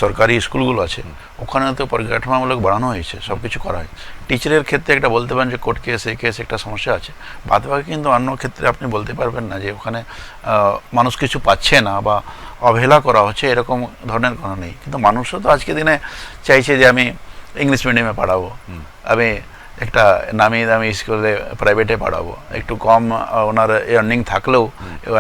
সরকারি স্কুলগুলো আছে ওখানে তো পরিকাঠামোমূলক বাড়ানো হয়েছে, সব কিছু করা হয়। টিচারের ক্ষেত্রে একটা বলতে পারেন যে কোর্ট কেস, এই কেস একটা সমস্যা আছে, বাদবাকি কিন্তু অন্য ক্ষেত্রে আপনি বলতে পারবেন না যে ওখানে মানুষ কিছু পাচ্ছে না বা অবহেলা করা হচ্ছে, এরকম ধরনের কোনো নেই। কিন্তু মানুষও তো আজকে দিনে চাইছে যে আমি ইংলিশ মিডিয়ামে পড়াবো, আমি একটা নামি দামি স্কুলে প্রাইভেটে পড়াবো, একটু কম ওনার আর্নিং থাকলেও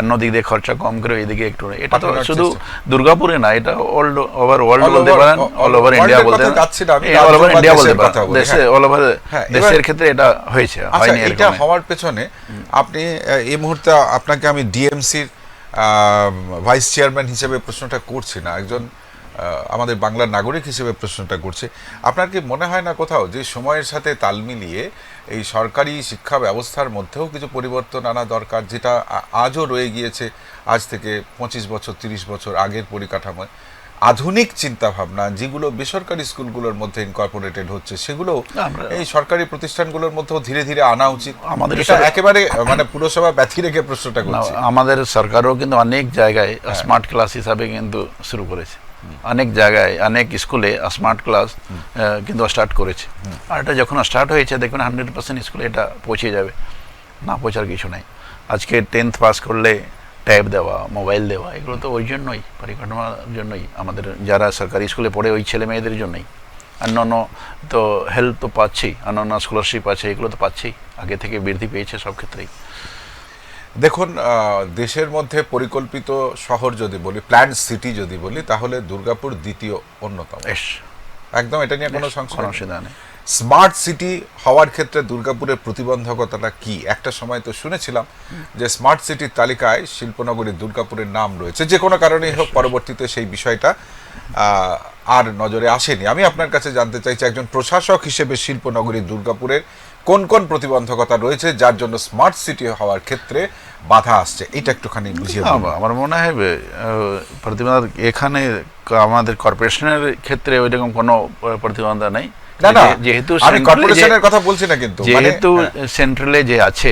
অন্য দিক দিয়ে খরচা কম করে এদিকে একটু, এটা তো শুধু দুর্গাপুরে না, এটা অল ওভার ওয়ার্ল্ড বলতে পারেন, অল ওভার ইন্ডিয়া বলতে পারেন, অল ওভার ইন্ডিয়া বলতে পারেন, দেশে অল ওভার দেশের ক্ষেত্রে এটা হয়েছে। হয়নি
এটা হওয়ার পেছনে আপনি এই মুহূর্তে আপনাকে আমি ডিএমসির ভাইস চেয়ারম্যান হিসেবে প্রশ্নটা করছি না, একজন আমাদের বাংলার নাগরিক হিসেবে প্রশ্নটা করছে। আপনার কি মনে হয় না কোথাও যে সময়ের সাথে তাল মিলিয়ে এই সরকারি শিক্ষা ব্যবস্থার মধ্যেও কিছু পরিবর্তন আনা দরকার, যেটা আজও রয়ে গিয়েছে আজ থেকে 25 বছর 30 বছর আগের পরিকাঠামোয়? আধুনিক চিন্তা ভাবনা যেগুলো বেসরকারি স্কুলগুলোর মধ্যে ইনকর্পোরেটেড হচ্ছে, সেগুলো এই সরকারি প্রতিষ্ঠানগুলোর মধ্যেও ধীরে ধীরে আনা উচিত। আমাদের একেবারে মানে পুরসভা ব্যথি রেখে প্রশ্নটা করছি।
আমাদের সরকারও কিন্তু অনেক জায়গায় স্মার্ট ক্লাস হিসাবে কিন্তু শুরু করেছে, অনেক জায়গায় অনেক স্কুলে স্মার্ট ক্লাস কিন্তু স্টার্ট করেছে। আর এটা যখন স্টার্ট হয়েছে দেখবেন 100% স্কুলে এটা পৌঁছে যাবে, না পৌঁছার কিছু নাই। আজকে 10th পাস করলে ট্যাব দেওয়া, মোবাইল দেওয়া, এগুলো তো ওই জন্যই, পরিকাঠামোর জন্যই, আমাদের যারা সরকারি স্কুলে পড়ে ওই ছেলে মেয়েদের জন্যই। অন্যান্য তো হেল্প তো পাচ্ছেই, অন্যান্য স্কলারশিপ আছে, এগুলো তো পাচ্ছেই, আগে থেকে বৃদ্ধি পেয়েছে সব ক্ষেত্রেই।
দেখুন, দেশের মধ্যে পরিকল্পিত শহর যদি বলি, প্ল্যান্ড সিটি যদি বলি, তাহলে দুর্গাপুর দ্বিতীয় অন্যতম। একদম, এটা নিয়ে কোনো সংশয় নেই। স্মার্ট সিটি হওয়ার ক্ষেত্রে দুর্গাপুরের প্রতিবন্ধকতাটা কি? একটা সময় তো শুনেছিলাম যে স্মার্ট সিটির তালিকায় শিল্পনগরী দুর্গাপুরের নাম রয়েছে, যে কোনো কারণেই হোক পরবর্তীতে সেই বিষয়টা আর নজরে আসেনি। আমি আপনার কাছে জানতে চাইছি, একজন প্রশাসক হিসেবে শিল্পনগরী দুর্গাপুরের কোন কোন প্রতিবন্ধকতা রয়েছে যার জন্য স্মার্ট সিটি হওয়ার ক্ষেত্রে বাধা আসছে, এটা একটুখানি বুঝিয়ে বলুন।
আমার মনে হয় প্রতিবন্ধক এখানে আমাদের কর্পোরেশনের ক্ষেত্রে ওইরকম কোনো প্রতিবন্ধকতা নেই। যেহেতু
কর্পোরেশনের কথা বলছি না, কিন্তু
যেহেতু সেন্ট্রালে যে আছে,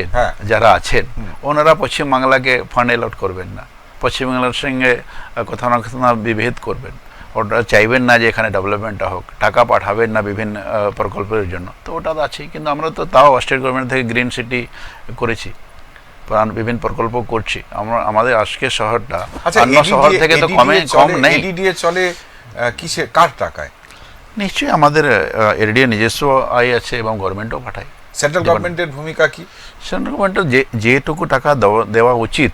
যারা আছেন ওনারা পশ্চিমবাংলাকে ফান্ড অ্যালট করবেন না, পশ্চিমবাংলার সঙ্গে কোথাও না কোথাও বিভেদ করবেন, ওটা চাইবেন না যে এখানে ডেভেলপমেন্টটা হোক, টাকা পাঠাবেন না বিভিন্ন প্রকল্পের জন্য, তো ওটা তো আছেই। কিন্তু আমরা তো তাও স্টেট গভর্নমেন্ট থেকে গ্রিন সিটি করেছি, বিভিন্ন প্রকল্প করছি আমরা। আমাদের আজকে শহরটা অন্য শহর থেকে তো কম নেই।
এডিডিএ চলে কিসে, কার টাকায়?
নিশ্চয়ই আমাদের এডিডিএ নিজস্ব আয় আছে এবং গভর্নমেন্টও পাঠায়।
সেন্ট্রাল গভর্নমেন্টের ভূমিকা কি?
সেন্ট্রাল গভর্নমেন্টের যেটুকু টাকা দেওয়া উচিত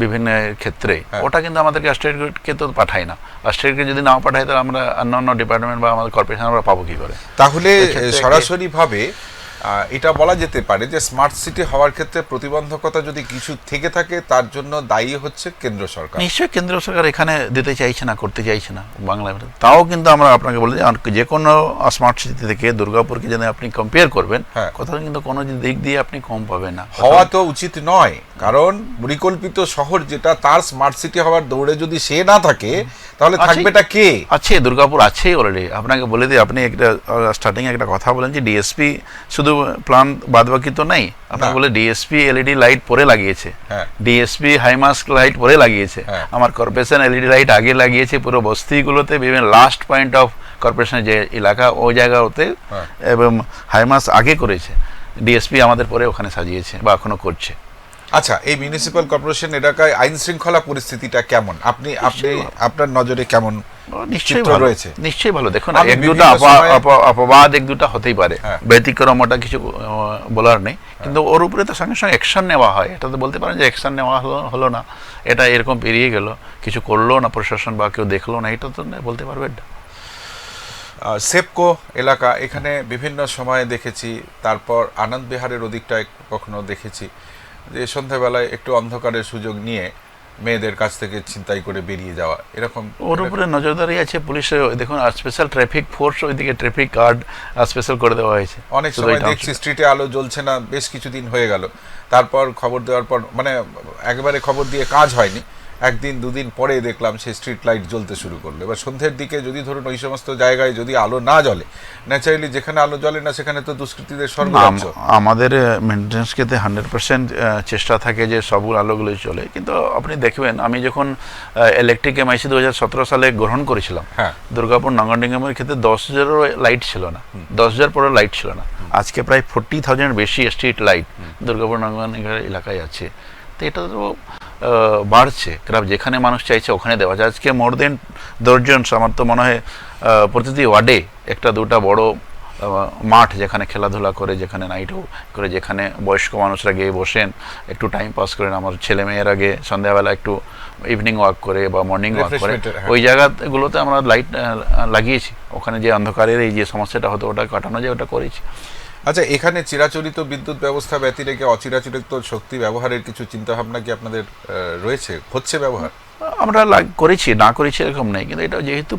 বিভিন্ন ক্ষেত্রে, ওটা কিন্তু আমাদেরকে স্টেটকে তো পাঠায় না। স্টেটকে যদি নাও পাঠায় তাহলে আমরা অন্য ডিপার্টমেন্ট বা আমাদের কর্পোরেশন আমরা পাবো কি করে?
তাহলে সরাসরি ভাবে এটা বলা যেতে পারে যে স্মার্ট সিটি হওয়ার ক্ষেত্রে প্রতিবন্ধকতা যদি কিছু থেকে থাকে তার জন্য দায়ী হচ্ছে কেন্দ্র সরকার।
নিশ্চয়ই কেন্দ্র সরকার এখানে দিতে চাইছে না, করতে চাইছে না বাংলায়। তাও কিন্তু আমরা আপনাকে বলি যে কোনো স্মার্ট সিটি থেকে দুর্গাপুরকে যদি আপনি কম্পেয়ার করবেন, কোথাও কিন্তু কোনো দিক দিয়ে আপনি কম পাবেন না।
হওয়া তো উচিত নয়, কারণ পরিকল্পিত শহর যেটা, তার স্মার্ট সিটি হওয়ার দৌড়ে যদি সে না থাকে তাহলে থাকবেটা কে?
আছে, দুর্গাপুর আছেই অলরেডি। আপনাকে বলে দিই, আপনি একটা স্টার্টিং একটা কথা বলেন যে ডিএসপি শুধু প্ল্যান বাদবাকি তো নেই। আপনাকে বলে ডিএসপি এলইডি লাইট পরে লাগিয়েছে, ডিএসপি হাইমাস্ক লাইট পরে লাগিয়েছে, আমার কর্পোরেশন এলইডি লাইট আগে লাগিয়েছে পুরো বস্তিগুলোতে, বিভিন্ন লাস্ট পয়েন্ট অফ কর্পোরেশনের যে এলাকা ওই জায়গাতে, এবং হাইমাস্ক আগে করেছে, ডিএসপি আমাদের পরে ওখানে সাজিয়েছে বা এখনো করছে।
আচ্ছা, এই মিউনিসিপ্যাল কর্পোরেশন এলাকায় আইন শৃঙ্খলা পরিস্থিতিটা কেমন? আপনি আপনার নজরে কেমন?
নিশ্চয়ই ভালো রয়েছে, নিশ্চয়ই ভালো। দেখুন, এক দুটা অপবাদ এক দুটা হতেই পারে, ব্যতিক্রম, ওটা কিছু বলার নেই, কিন্তু ওর উপরে তো সঙ্গে সঙ্গে অ্যাকশন নেওয়া হয়। এটা তো বলতে পারেন যে অ্যাকশন নেওয়া হলো না, এটা এরকম পেরিয়ে গেল, কিছু করলো না প্রশাসন বা কেউ দেখলো না, এটা তো বলতে পারবেন না।
সেপকো এলাকা, এখানে বিভিন্ন সময়ে দেখেছি, তারপর আনন্দ বিহারের ওদিকটায় কখনো দেখেছি যে সন্ধ্যাবেলায় একটু অন্ধকারের সুযোগ নিয়ে মেয়েদের কাছ থেকে ছিনতাই করে বেরিয়ে যাওয়া, এরকম।
ওর উপরে নজরদারি আছে পুলিশের। দেখুন, স্পেশাল ট্রাফিক ফোর্স, ওইদিকে ট্রাফিক গার্ড স্পেশাল করে দেওয়া হয়েছে।
অনেক সময় দেখছি স্ট্রিটে আলো জ্বলছে না, বেশ কিছুদিন হয়ে গেল, তারপর খবর দেওয়ার পর, মানে একেবারে খবর দিয়ে কাজ হয়নি, একদিন দুদিন পরে দেখলাম সেই স্ট্রিট লাইট জ্বলতে শুরু করলো। এবার সন্ধ্যের দিকে যদি ধরুন ওই সমস্ত জায়গায় যদি আলো না জ্বলে, ন্যাচারালি যেখানে আলো জ্বলে না সেখানে তো দুষ্কৃতীদের স্বর্গরাজ্য।
আমাদের মেনটেন্স ক্ষেত্রে 100% চেষ্টা থাকে যে সবগুলো আলোগুলো চলে, কিন্তু আপনি দেখবেন আমি যখন ইলেকট্রিক এমআইসি 2017 সালে গ্রহণ করেছিলাম,
হ্যাঁ।
দুর্গাপুর নগর নিগমের ক্ষেত্রে 10,000 লাইট ছিল না, 10,000 পরে লাইট ছিল না। আজকে প্রায় 40,000 বেশি স্ট্রিট লাইট দুর্গাপুর নগর নিগমের এলাকায় আছে। তো এটা তো বাড়ছে, কারণ যেখানে মানুষ চাইছে ওখানে দেওয়া যায়। আজকে মোর দেন 10 জন, আমার তো মনে হয় প্রতিটি ওয়ার্ডে একটা দুটা বড় মাঠ যেখানে খেলাধুলা করে, যেখানে নাইটও করে, যেখানে বয়স্ক মানুষরা গিয়ে বসেন একটু টাইম পাস করেন। আমার ছেলে মেয়েরা গিয়ে সন্ধ্যাবেলা একটু ইভিনিং ওয়াক করে বা মর্নিং ওয়াক করে, ওই জায়গাগুলোতে আমরা লাইট লাগিয়েছি। ওখানে যে অন্ধকারের এই যে সমস্যাটা হতো ওটা কাটানো যায়, ওটা করেছি।
আচ্ছা, এখানে চিরাচরিত বিদ্যুৎ ব্যবস্থা ব্যতি রেখে অচিরাচরিত শক্তি ব্যবহারের কিছু চিন্তাভাবনা কি আপনাদের রয়েছে, হচ্ছে ব্যবহার?
আমরা করেছি, না করেছি এরকম নেই, কিন্তু এটা যেহেতু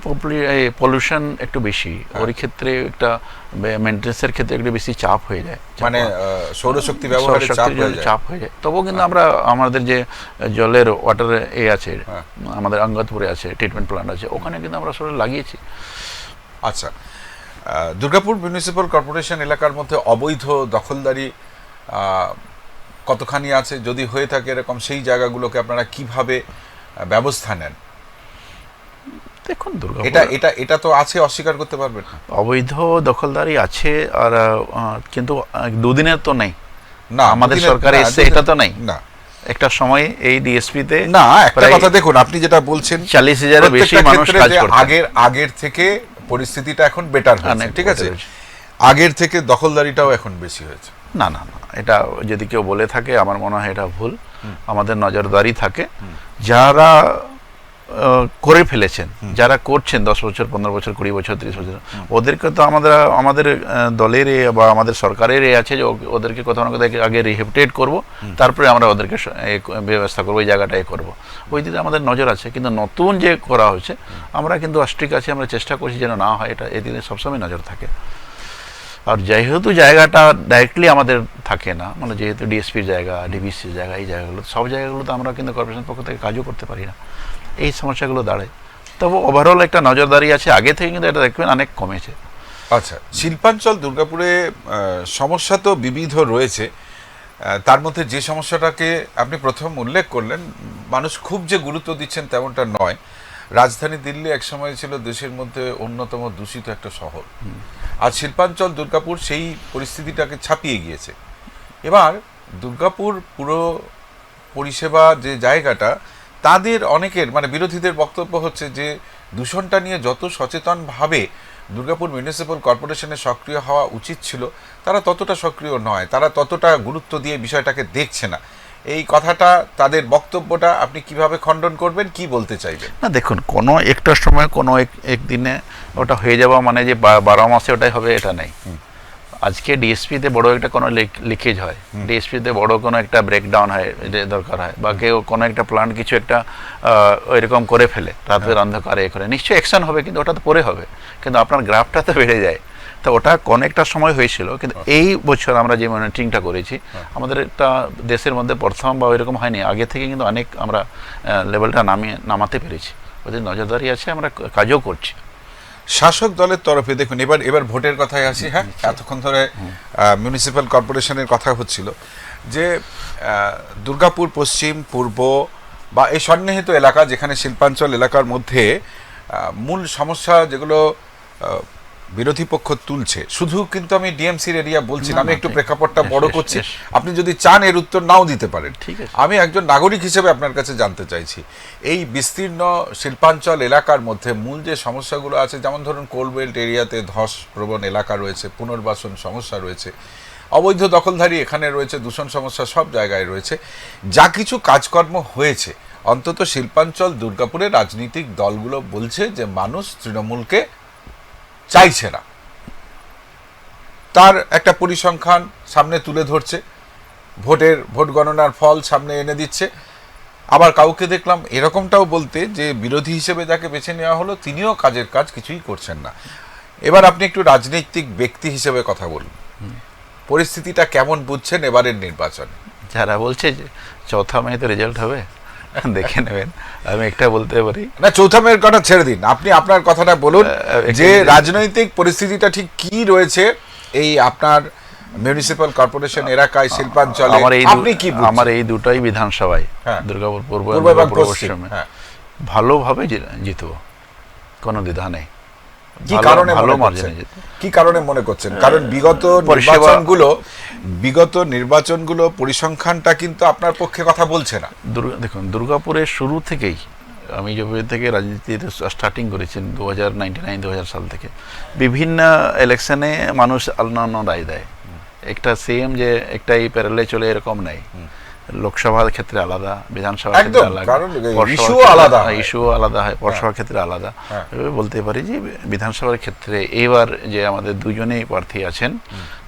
পলিউশন একটু বেশি, ওর ক্ষেত্রে একটা মেনটেন্সের ক্ষেত্রে একটু বেশি চাপ হয়ে যায়,
মানে সৌরশক্তি ব্যবহারের চাপ হয়ে যায়।
তবুও কিন্তু আমরা আমাদের যে জলের ওয়াটার আছে, আমাদের আঙ্গাতপুরে আছে ট্রিটমেন্ট প্ল্যান্ট আছে, ওখানে কিন্তু আমরা সবাই লাগিয়েছি।
আচ্ছা, দুর্গাপুর মিউনিসিপ্যাল কর্পোরেশন এলাকার মধ্যে অবৈধ দখলদারি কতখানি আছে? যদি হয়ে থাকে এরকম, সেই জায়গাগুলোকে আপনারা কিভাবে ব্যবস্থা নেন?
দেখুন,
এটা তো আছে, অস্বীকার করতে পারবেন না।
অবৈধ দখলদারি আছে, আর কিন্তু দুদিনের তো নেই
না,
আমাদের সরকারে এসে এটা তো নেই না। একটা সময় এই ডিএসপি তে
না, একটা কথা দেখুন, আপনি যেটা বলছেন
40,000 বেশি মানুষ কাজ করতে,
আগের থেকে পরিস্থিতিটা এখন বেটার হয়েছে, ঠিক আছে, আগের থেকে দখলদারিটাও এখন বেশি হয়েছে।
না না না, এটা যদি কেউ বলে থাকে আমার মনে হয় এটা ভুল। আমাদের নজরদারি থাকে, যারা করে ফেলেছেন, যারা করছেন 10 বছর 15 বছর 20 বছর 30 বছর, ওদেরকে তো আমাদের দলের বা আমাদের সরকারের আছে যে ওদেরকে কোথাও না কোথাও আগে রিহেবিলিটেট করব, তারপরে আমরা ওদেরকে ব্যবস্থা করবো, ওই জায়গাটাই করব। ওই দিকে আমাদের নজর আছে। কিন্তু নতুন যে করা হচ্ছে, আমরা কিন্তু স্ট্রিক আছে, আমরা চেষ্টা করছি যেন না হয়, এটা এদিকে সবসময় নজর থাকে। আর যেহেতু জায়গাটা ডাইরেক্টলি আমাদের থাকে না, মানে যেহেতু ডিএসপির জায়গা, ডিবিসির জায়গা, এই জায়গাগুলো সব জায়গাগুলোতে আমরা কিন্তু কর্পোরেশন পক্ষ থেকে কাজও করতে পারি না, এই সমস্যাগুলো দাঁড়ায়। তবে ওভারঅল একটা নজরদারি আছে, আগে থেকে কিন্তু এটা দেখবেন অনেক কমেছে।
আচ্ছা, শিল্পাঞ্চল দুর্গাপুরে সমস্যা তো বিবিধ রয়েছে, তার মধ্যে যে সমস্যাটাকে আপনি প্রথম উল্লেখ করলেন, মানুষ খুব যে গুরুত্ব দিচ্ছেন তেমনটা নয়। রাজধানী দিল্লি একসময় ছিল দেশের মধ্যে অন্যতম দূষিত একটা শহর, আর শিল্পাঞ্চল দুর্গাপুর সেই পরিস্থিতিটাকে ছাপিয়ে গিয়েছে। এবার দুর্গাপুর পুরো পরিষেবা যে জায়গাটা, তাদের অনেকের মানে বিরোধীদের বক্তব্য হচ্ছে যে দূষণটা নিয়ে যত সচেতনভাবে দুর্গাপুর মিউনিসিপ্যাল কর্পোরেশনের সক্রিয় হওয়া উচিত ছিল, তারা ততটা সক্রিয় নয়, তারা ততটা গুরুত্ব দিয়ে বিষয়টাকে দেখছে না। এই কথাটা, তাদের বক্তব্যটা আপনি কিভাবে খণ্ডন করবেন, কি বলতে চাইবেন?
না দেখুন, কোনো একটা সময় কোনো একদিনে ওটা হয়ে যাওয়া মানে যে 12 মাসে ওটাই হবে এটা নেই। আজকে ডিএসপিতে বড় একটা কোনো লিকেজ হয়, ডিএসপিতে বড় কোনো একটা ব্রেকডাউন হয়, দরকার হয়, বা কেউ কোনো একটা প্ল্যান্ট কিছু একটা ওইরকম করে ফেলে রাতের অন্ধকারে করে, নিশ্চয়ই অ্যাকশন হবে, কিন্তু ওটা তো পরে হবে। কিন্তু আপনার গ্রাফটা তো বেড়ে যায়, তো ওটা কোন একটা সময় হয়েছিল। কিন্তু এই বছর আমরা যে মনিটরিংটা করেছি, আমাদের একটা দেশের মধ্যে প্রথম বা ওইরকম হয়নি, আগে থেকে কিন্তু অনেক আমরা লেভেলটা নামাতে পেরেছি। ওদের নজরদারি আছে, আমরা কাজও করছি।
শাসক দলের তরফে দেখুন, এবার ভোটের কথায় আসি। হ্যাঁ, এতক্ষণ ধরে মিউনিসিপ্যাল কর্পোরেশনের কথা হচ্ছিল যে দুর্গাপুর পশ্চিম, পূর্ব বা এই সন্নিহিত এলাকা, যেখানে শিল্পাঞ্চল এলাকার মধ্যে মূল সমস্যা যেগুলো বিরোধী পক্ষ তুলছে, শুধু কিন্তু আমি ডিএমসির এরিয়া বলছি না, আমি একটু প্রেক্ষাপটটা বড় করছি, আপনি যদি চান এর উত্তর নাও দিতে পারেন। আমি একজন নাগরিক হিসেবে আপনার কাছে জানতে চাইছি, এই বিস্তীর্ণ শিল্পাঞ্চল এলাকার মধ্যে মূল যে সমস্যাগুলো আছে, যেমন ধরুন কোলবেল্ট এরিয়াতে ধস প্রবণ এলাকা রয়েছে, পুনর্বাসন সমস্যা রয়েছে, অবৈধ দখলধারী এখানে রয়েছে, দূষণ সমস্যা সব জায়গায় রয়েছে, যা কিছু কাজকর্ম হয়েছে, অন্তত শিল্পাঞ্চল দুর্গাপুরে রাজনৈতিক দলগুলো বলছে যে মানুষ তৃণমূলকে চাইছে না, তার একটা পরিসংখ্যান সামনে তুলে ধরছে, ভোট গণনার ফল সামনে এনে দিচ্ছে। আবার কাউকে দেখলাম এরকমটাও বলতে যে বিরোধী হিসেবে যাকে বেছে নেওয়া হলো তিনিও কাজের কাজ কিছুই করছেন না। এবার আপনি একটু রাজনৈতিক ব্যক্তি হিসেবে কথা বলুন, পরিস্থিতিটা কেমন বুঝছেন এবারের নির্বাচনে?
যারা বলছে যে 4 মে তো রেজাল্ট হবে, দেখে নেবেন। আমি একটা বলতে পারি,
না চৌথা মেয়ের কথা ছেড়ে দিন, আপনি আপনার কথাটা বলুন যে রাজনৈতিক পরিস্থিতিটা ঠিক কি রয়েছে এই আপনার মিউনিসিপ্যাল কর্পোরেশন এলাকায় শিল্পাঞ্চলে, আপনি কি বুঝছেন?
আমার এই দুটাই বিধানসভায়,
হ্যাঁ।
দুর্গাপুর পূর্ব
পূর্ব
এবং
এবং
দুর্গাপুর
পশ্চিম,
পশ্চিমে
হ্যাঁ।
ভালোভাবে জিতবো, কোনো দ্বিধা নেই।
কি কারণে
ভালো
মনে করছেন?
মার্জিনে জিতবো।
কি কারণে মনে করছেন? কারণ বিগত নির্বাচনগুলো পরিসংখ্যানটা কিন্তু আপনার পক্ষে কথা বলছে না।
দেখুন, দুর্গাপুরের শুরু থেকেই, আমি যবে থেকে রাজনীতির স্টার্টিং করেছেন 2099 সাল থেকে, বিভিন্ন ইলেকশনে মানুষ অন্যান্য রায় দেয়। একটা সেম যে একটা এই প্যারেলে চলে এরকম নাই। লোকসভার ক্ষেত্রে আলাদা, বিধানসভার ক্ষেত্রে আলাদা, ইস্যু আলাদা হয়, পৌরসভার ক্ষেত্রে আলাদা। এভাবে বলতে পারি যে বিধানসভার ক্ষেত্রে এবার যে আমাদের দুজনেই প্রার্থী আছেন,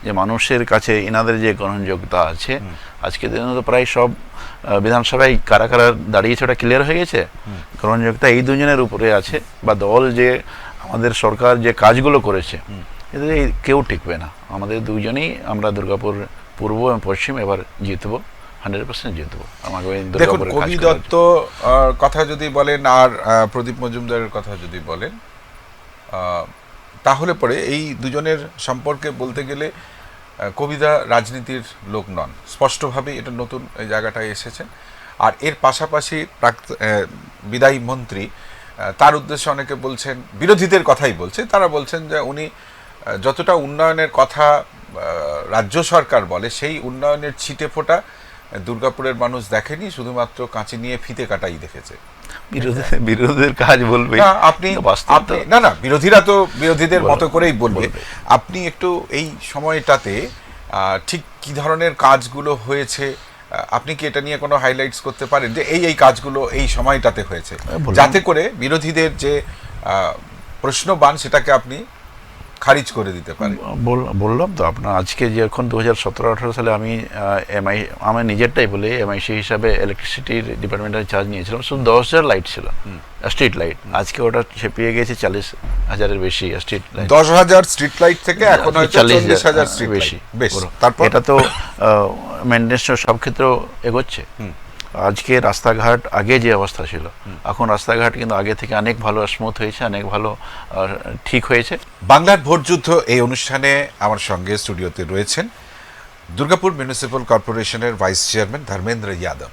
যে মানুষের কাছে এনাদের যে গ্রহণযোগ্যতা আছে, আজকে দিনে তো প্রায় সব বিধানসভায় কারা কারা দাঁড়িয়েছে ওটা ক্লিয়ার হয়ে গেছে। গ্রহণযোগ্যতা এই দুজনের উপরে আছে, বা দল যে আমাদের সরকার যে কাজগুলো করেছে এদের কেউ টিকবে না। আমাদের দুজনেই আমরা দুর্গাপুর পূর্ব এবং পশ্চিম এবার জিতবো, 100% জিতবো। আমাকে
দেখুন, কবি দত্ত কথা যদি বলেন আর প্রদীপ মজুমদারের কথা যদি বলেন, তাহলে পরে এই দুজনের সম্পর্কে বলতে গেলে কবিদা রাজনীতির লোক নন, স্পষ্টভাবে এটা নতুন এই জায়গাটায় এসেছেন। আর এর পাশাপাশি বিদায়ী মন্ত্রী, তার উদ্দেশ্যে অনেকে বলছেন, বিরোধীদের কথাই বলছে, তারা বলছেন যে উনি যতটা উন্নয়নের কথা রাজ্য সরকার বলে, সেই উন্নয়নের ছিটে ফোঁটা দুর্গাপুরের মানুষ দেখেনি, শুধুমাত্র কাঁচি নিয়ে ফিতে কাটাই দেখেছে।
বিরোধীদের কাজ বলবে
আপনি, না না, বিরোধীরা তো বিরোধীদের মতো করেই বলবে। আপনি একটু এই সময়টাতে ঠিক কি ধরনের কাজগুলো হয়েছে, আপনি কি এটা নিয়ে কোনো হাইলাইটস করতে পারেন যে এই এই কাজগুলো এই সময়টাতে হয়েছে, যাতে করে বিরোধীদের যে প্রশ্নবাণ সেটাকে আপনি খারিজ করে দিতে পারেন?
বললাম তো আপনার, আজকে যখন 2017-18 সালে আমি আমার নিজেরটাই বলে এমআইসি হিসাবে ইলেকট্রিসিটির ডিপার্টমেন্টের চার্জ নিয়েছিলাম, শুধু 10,000 লাইট ছিল, স্ট্রিট লাইট। আজকে ওটা ছেপিয়ে গেছে 40,000-এর বেশি স্ট্রিট লাইট।
10,000 স্ট্রিট লাইট থেকে এখন হয়তো 40,000 স্ট্রিট
বেশি।
বেশ, তারপর
এটা তো মেইনটেনেন্স সব ক্ষেত্রেও এগোচ্ছে। আজকে রাস্তাঘাট আগে যে অবস্থা ছিল, এখন রাস্তাঘাট কিন্তু আগে থেকে অনেক ভালো স্মুথ হয়েছে, অনেক ভালো ঠিক হয়েছে।
বাংলার ভোটযুদ্ধ এই অনুষ্ঠানে আমার সঙ্গে স্টুডিওতে রয়েছেন দুর্গাপুর মিউনিসিপ্যাল কর্পোরেশনের ভাইস চেয়ারম্যান ধর্মেন্দ্র যাদব।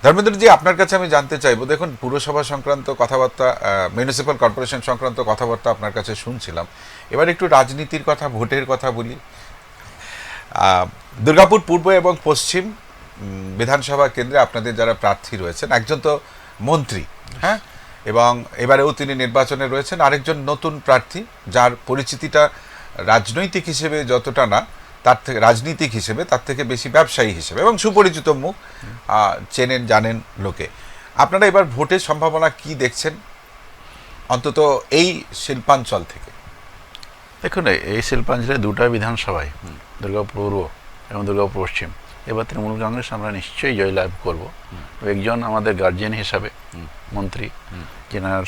ধর্মেন্দ্রজি, আপনার কাছে আমি জানতে চাইবো, দেখুন পুরসভা সংক্রান্ত কথাবার্তা, মিউনিসিপ্যাল কর্পোরেশন সংক্রান্ত কথাবার্তা আপনার কাছে শুনছিলাম, এবার একটু রাজনীতির কথা, ভোটের কথা বলি। দুর্গাপুর পূর্ব এবং পশ্চিম বিধানসভা কেন্দ্রে আপনাদের যারা প্রার্থী রয়েছেন, একজন তো মন্ত্রী, হ্যাঁ, এবং এবারেও তিনি নির্বাচনে রয়েছেন, আরেকজন নতুন প্রার্থী যার পরিচিতিটা রাজনৈতিক হিসেবে যতটা না, তার থেকে রাজনীতিক হিসেবে তার থেকে বেশি ব্যবসায়ী হিসেবে, এবং সুপরিচিত মুখ, চেনেন জানেন লোকে। আপনারা এবার ভোটের সম্ভাবনা কি দেখছেন, অন্তত এই শিল্পাঞ্চল থেকে?
দেখুন, এই শিল্পাঞ্চলে দুটা বিধানসভায়, দুর্গাপুর পূর্ব এবং দুর্গাপুর পশ্চিম, এবার তৃণমূল কংগ্রেস আমরা নিশ্চয়ই জয়লাভ করব। একজন আমাদের গার্জিয়ান হিসাবে মন্ত্রী, যেনার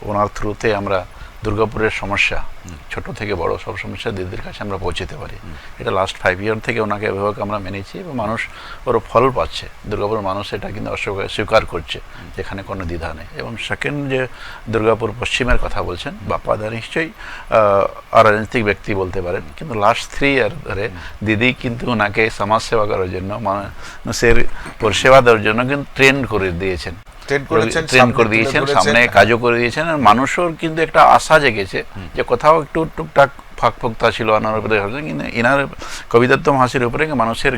ওনার থ্রুতে আমরা দুর্গাপুরের সমস্যা, ছোট থেকে বড় সব সমস্যা দিদির কাছে আমরা পৌঁছতে পারি। এটা লাস্ট 5 ইয়ার থেকে ওনাকে এভাবে আমরা মেনেছি, এবং মানুষ ওর ফল পাচ্ছে। দুর্গাপুরের মানুষ এটা কিন্তু স্বীকার করছে, যেখানে কোনো দ্বিধা নেই। এবং সেকেন্ড যে দুর্গাপুর পশ্চিমের কথা বলছেন, বাপ্পাদা নিশ্চয়ই রাজনৈতিক ব্যক্তি বলতে পারেন, কিন্তু লাস্ট 3 ইয়ার ধরে দিদি কিন্তু ওনাকে সমাজসেবা করার জন্য, মানুষের পরিষেবা দেওয়ার জন্য কিন্তু ট্রেন করে দিয়েছেন, সামনে কাজও করে দিয়েছেন। আর মানুষের কিন্তু একটা আশা জেগেছে যে কোথাও একটু টুকটাক ফাঁকফোকতা ছিল ওনার উপরে, কিন্তু এনার কবি দত্ত মহাশয়ের উপরে মানুষের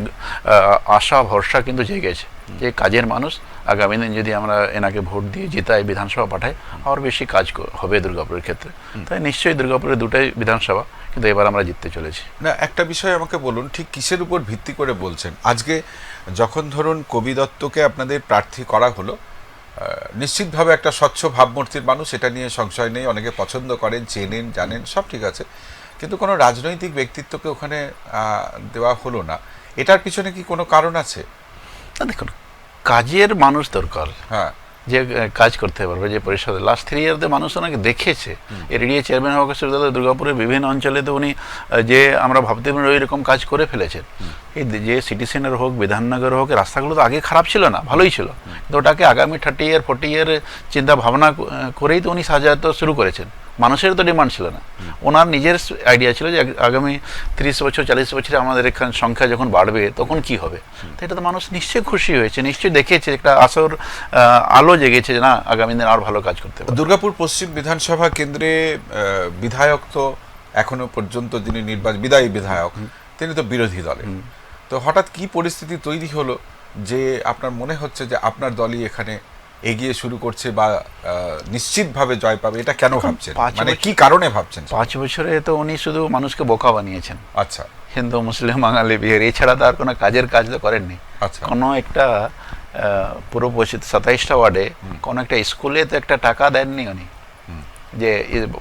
আশা ভরসা কিন্তু জেগেছে যে কাজের মানুষ, আগামী দিন যদি আমরা এনাকে ভোট দিয়ে জিতাই, বিধানসভা পাঠাই, আরও বেশি কাজ হবে দুর্গাপুরের ক্ষেত্রে। তাই নিশ্চয়ই দুর্গাপুরের দুটাই বিধানসভা, কিন্তু এবার আমরা জিততে চলেছি।
না, একটা বিষয় আমাকে বলুন, ঠিক কিসের উপর ভিত্তি করে বলছেন? আজকে যখন ধরুন কবি দত্তকে আপনাদের প্রার্থী করা হলো, নিশ্চিতভাবে একটা স্বচ্ছ ভাবমূর্তির মানুষ, এটা নিয়ে সংশয় নেই, অনেকে পছন্দ করেন, চেনেন জানেন, সব ঠিক আছে, কিন্তু কোনো রাজনৈতিক ব্যক্তিত্বকে ওখানে দেওয়া হলো না, এটার পিছনে কি কোনো কারণ আছে?
দেখুন, কাজের মানুষ দরকার।
হ্যাঁ,
যে কাজ করতে পারবে, যে পরিষদে লাস্ট 3 ইয়ারতে মানুষ ওনাকে দেখেছে। এরিডিএ চেয়ারম্যান হওয়ার সুবিধা দুর্গাপুরের বিভিন্ন অঞ্চলে তো উনি যে আমরা ভাবতে পারি ওই রকম কাজ করে ফেলেছেন। এই যে সিটি সেন্টার হোক, বিধাননগর হোক, রাস্তাগুলো তো আগে খারাপ ছিল না, ভালোই ছিল, কিন্তু ওটাকে আগামী 30 ইয়ার 40 ইয়ার চিন্তা ভাবনা করেই তো উনি সাজাতে শুরু করেছেন। মানুষের তো ডিমান্ড ছিল না, ওনার নিজের আইডিয়া ছিল যে আগামী 30 বছর 40 বছরে আমাদের এখানে সংখ্যা যখন বাড়বে তখন কি হবে। তো এটা তো মানুষ নিশ্চয়ই খুশি হয়েছে, নিশ্চয়ই দেখেছে, একটা আসর আলো জেগেছে যে না আগামী দিন আর ভালো কাজ করতে পারবে।
দুর্গাপুর পশ্চিম বিধানসভা কেন্দ্রে বিধায়ক তো এখনো পর্যন্ত যিনি বিদায়ী বিধায়ক তিনি তো বিরোধী দলে। তো হঠাৎ কি পরিস্থিতি তৈরি হলো যে আপনার মনে হচ্ছে যে আপনার দলই এখানে এগিয়ে শুরু করছে বা নিশ্চিতভাবে জয় পাবে, এটা কেন ভাবছেন, মানে কি কারণে ভাবছেন?
5 বছরে তো উনি শুধু মানুষকে বোকা বানিয়েছেন।
আচ্ছা,
হিন্দু, মুসলিম, বাঙালি, বিহারি, এছাড়া তো আর কোনো কাজ তো করেননি।
আচ্ছা,
কোনো একটা পুরো 27টা ওয়ার্ডে কোনো একটা স্কুলে তো একটা টাকা দেননি উনি, যে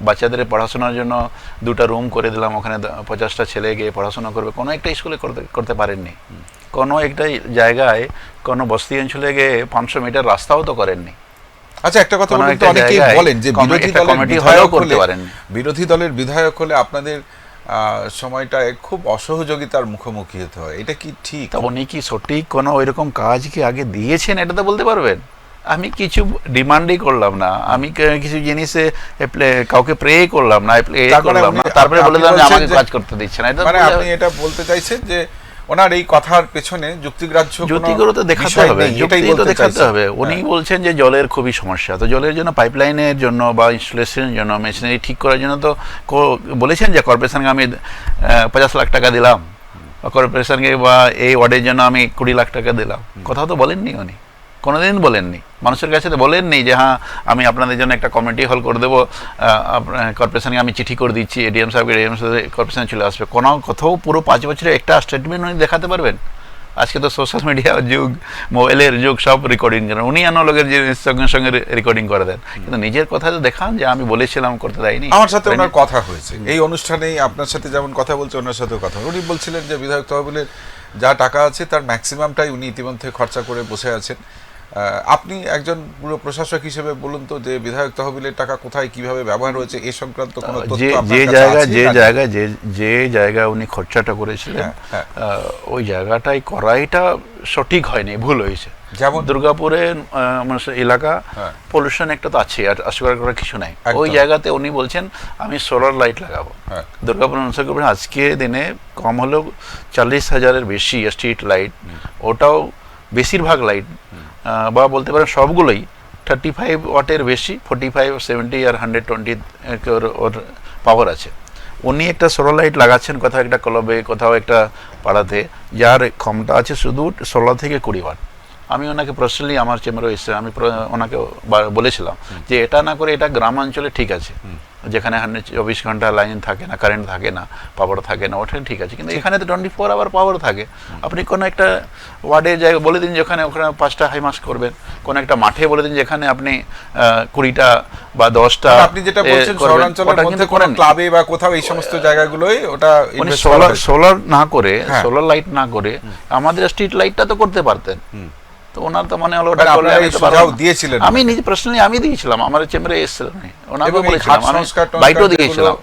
বাচ্চাদের পড়াশোনার জন্য 2টা রুম করে দিলাম, ওখানে 50টা ছেলে গিয়ে পড়াশোনা করবে, কোনো একটা স্কুলে করতে পারেননি। কোনো একটা জায়গায় কোনো বস্তি অঞ্চলে গিয়ে 500 মিটার রাস্তাও তো করেননি।
আচ্ছা, একটা কথা বলুন তো, অনেকেই বলেন যে বিরোধী দলের বিধায়ক হলে আপনাদের সময়টায় খুব অসহযোগিতার মুখোমুখি হতে হয়, এটা কি ঠিক?
উনি কি সঠিক কোনো ওইরকম কাজ কি আগে দিয়েছেন এটা তো বলতে পারবেন? আমি কিছু ডিমান্ডই করলাম না, আমি কিছু জিনিসে কাউকে প্রে করলাম না, তারপরে বলে দিলাম যে আমাকে কাজ করতে দিচ্ছে না।
মানে আপনি এটা বলতে চাইছেন যে ওনার এই কথার পেছনে যুক্তিগ্রাহ্য
যুক্তিগুলো তো দেখাতে হবে, যুক্তি তো দেখাতে হবে। উনি বলছেন যে জলের খুবই সমস্যা, তো জলের জন্য পাইপলাইনের জন্য বা ইনস্টলেশনের জন্য মেশিনারি ঠিক করার জন্য তো বলেছেন যে কর্পোরেশনকে আমি 50 লাখ টাকা দিলাম, কর্পোরেশনকে বা এই ওয়ার্ডের জন্য আমি 20 লাখ টাকা দিলাম, কথাও তো বলেননি উনি, কোনোদিন বলেননি। মানুষের কাছে তো বলেননি যে হ্যাঁ আমি আপনাদের জন্য একটা কমিটি হল করে দেবো, কর্পোরেশনকে আমি চিঠি করে দিচ্ছি, এডিএম সাহেবকে, এডিএম সাহেব কর্পোরেশনে চলে আসবে। কোনো কোথাও পুরো 5 বছরে একটা স্টেটমেন্ট উনি দেখাতে পারবেন? আজকে তো সোশ্যাল মিডিয়ার যুগ, মোবাইলের যুগ, সব রেকর্ডিং করেন উনি, লোকের যে সঙ্গে সঙ্গে রেকর্ডিং করে দেন, কিন্তু নিজের কথা তো দেখান যে আমি বলেছিলাম করতে দেয়নি।
আমার সাথে ওনার কথা হয়েছে এই অনুষ্ঠানেই, আপনার সাথে যেমন কথা বলছে ওনার সাথেও কথা, উনি বলছিলেন যে বিধায়ক তহবিলের যা টাকা আছে তার ম্যাক্সিমামটাই উনি ইতিমধ্যে খরচা করে বসে আছেন। আপনি একজন পুরো প্রশাসক হিসেবে বলুন তো যে বিধায়ক তহবিলের টাকা কোথায় কিভাবে ব্যবহার হয়েছে এ সংক্রান্ত কোনো তথ্য
যে জায়গায় উনি খরচাটা করেছিলেন ওই জায়গাটাই করাইটা সঠিক হয়নি, ভুল হয়েছে।
যেমন
দুর্গাপুরের এলাকা পলিউশন একটা তো আছে, আর অস্বীকার করার কিছু নাই। ওই জায়গাতে উনি বলছেন আমি সোলার লাইট লাগাবো। দুর্গাপুর অঞ্চল আজকে দিনে কম হলেও 40,000-এর বেশি স্ট্রিট লাইট, ওটাও বেশিরভাগ লাইট বা বলতে পারেন সবগুলোই 35 ওয়াটের বেশি, 45, 70 আর 120 ওর পাওয়ার আছে। উনি একটা সোলার লাইট লাগাচ্ছেন কোথাও একটা ক্লাবে, কোথাও একটা পাড়াতে, যার ক্ষমতা আছে শুধু 16 থেকে 20 ওয়াট। আমি ওনাকে পার্সোনালি আমার চেম্বারে এসে আমি ওনাকে বলেছিলাম যে এটা না করে এটা গ্রামাঞ্চলে ঠিক আছে, যেখানে 24 ঘন্টা লাইন থাকে না, কারেন্ট থাকে না, পাওয়ার থাকে না, ওটা ঠিক আছে, কিন্তু এখানে তো 24 আওয়ার পাওয়ার থাকে। আপনি কোনো একটা ওয়ার্ডের জায়গায় বলে দিন যেখানে ওখানে 5টা হাই মাস্ক করবেন, কোনো একটা মাঠে বলে দিন যেখানে আপনি 20টা বা 10টা।
আপনি যেটা বলছেন শহরাঞ্চলের মধ্যে কোনো ক্লাবে বা কোথাও এই সমস্ত জায়গাগুলোই ওটা
সোলার না করে, সোলার লাইট না করে আমাদের স্ট্রিট লাইটটা তো করতে পারতেন। তো ওনার তো মনে হলো ওটা করলে আমি নিজে পার্সোনালি আমি দিয়েছিলাম, আমার চেম্বারে এসেছিলাম, ওনাকে বলেছিলাম, আমি বাইটও দিয়েছিলাম,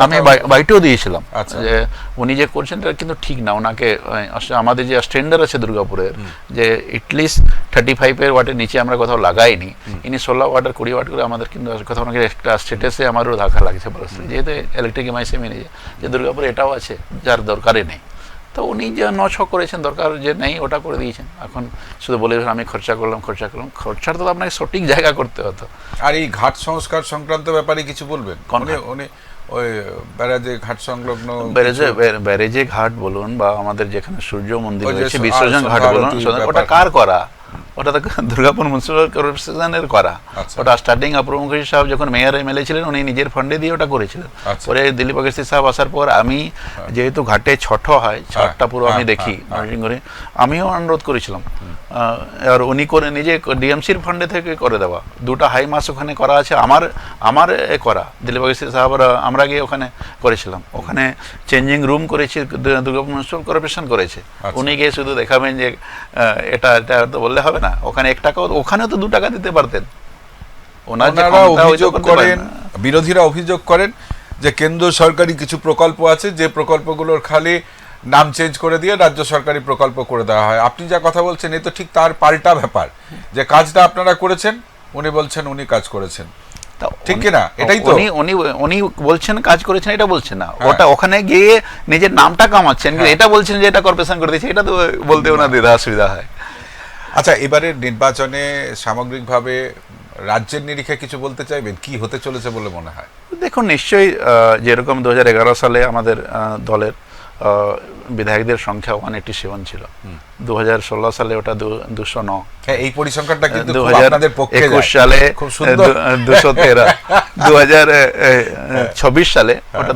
আমি বাইটও দিয়েছিলাম যে উনি যে করছেন এটা কিন্তু ঠিক না। ওনাকে আমাদের যে স্ট্যান্ডার্ড আছে দুর্গাপুরের যে এটলিস্ট 35 ওয়াটের নিচে আমরা কোথাও লাগাইনি, ইনি 16 ওয়াট আর 20 ওয়াট করে আমাদের কিন্তু কোথাও ওনাকে একটা স্টেটাসে আমারও ধাক্কা লাগছে পার্সোনালি, যেহেতু ইলেকট্রিক এমআইসি মেনে যে দুর্গাপুরে এটাও আছে যার দরকারই নেই। তো উনি যে 9-6 করেছেন, দরকার যে নেই ওটা করে দিয়েছেন। এখন শুধু বলে আমি খরচা করলাম, খরচাটা তো আপনাকে সঠিক জায়গা করতে হতো।
আর এই ঘাট সংস্কার সংক্রান্ত ব্যাপারে কিছু বলবেন? উনি ওই ব্যারাজে ঘাট সংলগ্ন
ব্যারেজে ঘাট বলুন বা আমাদের যেখানে সূর্য মন্দির রয়েছে বিসর্জন ঘাট বলুন, ওটা কার করা? ওটা তো দুর্গাপুর মিউনিসিপাল কর্পোরেশনের করা। ওটা স্টার্টিং অপূর্ব মুখার্জি সাহেব যখন মেয়র এমএলএ ছিলেন উনি নিজের ফান্ডে দিয়ে ওটা করেছিলেন। পরে দিলীপ অগস্তি সাহেব আসার পর আমি যেহেতু ঘাটে ছট হয়, ছটটা পুরো আমি দেখি মনিটরিং করে, আমিও অনুরোধ করেছিলাম, আর উনি করে নিজে ডিএমসির ফান্ডে থেকে করে দেওয়া। 2টা হাই মাস ওখানে করা আছে, আমার করা, দিলীপ অগস্তি সাহেব আমরা গিয়ে ওখানে করেছিলাম। ওখানে চেঞ্জিং রুম করেছি, দুর্গাপুর মিউনিসিপাল কর্পোরেশন করেছে। উনি গিয়ে শুধু দেখাবেন যে এটা তো বললে হবে না, না, ওখানে 1 টাকা, ওখানেও তো 2 টাকা দিতে পারতেন। ওনার যে
ওনারা
ক্ষমতা, ওই
অভিযোগ
তো করতে পারেন
করেন,
না।
বিরোধীরা অভিযোগ করেন যে কেন্দ্র সরকারি কিছু প্রকল্প আছে, যে প্রকল্পগুলোর খালি নাম চেঞ্জ করে দিয়ে রাজ্য সরকারি প্রকল্প করে দেওয়া হয়। আপনি যা কথা বলছেন এ তো ঠিক তার পাল্টা ব্যাপার, যে কাজটা আপনারা করেছেন, উনি বলছেন উনি কাজ করেছেন,
তা
ঠিক কিনা? এটাই তো
উনি বলছেন কাজ করেছেন, এটা বলছেন না, ওটা ওখানে গিয়ে নিজের নামটা কামাচ্ছেন, কিন্তু এটা বলছেন যে এটা কর্পোরেশন করে দিয়েছে, এটা তো বলতে ওনার দ্বিধা অসুবিধা হয়।
আচ্ছা, এবারের নির্বাচনে সামগ্রিকভাবে রাজ্যের নিরিখে কিছু বলতে চাইবেন? কি হতে চলেছে বলে মনে হয়?
দেখুন, নিশ্চয়ই যেরকম 2011 সালে আমাদের দলের বিধায়কদের সংখ্যা 187 ছিল, 2016 সালে ওটা 209,
হ্যাঁ, এই পরিসংখ্যানটা কিন্তু খুব
2021
আপনাদের পক্ষে যায়।
সালে
খুব সুন্দর।
213, 2026 সালে ওটা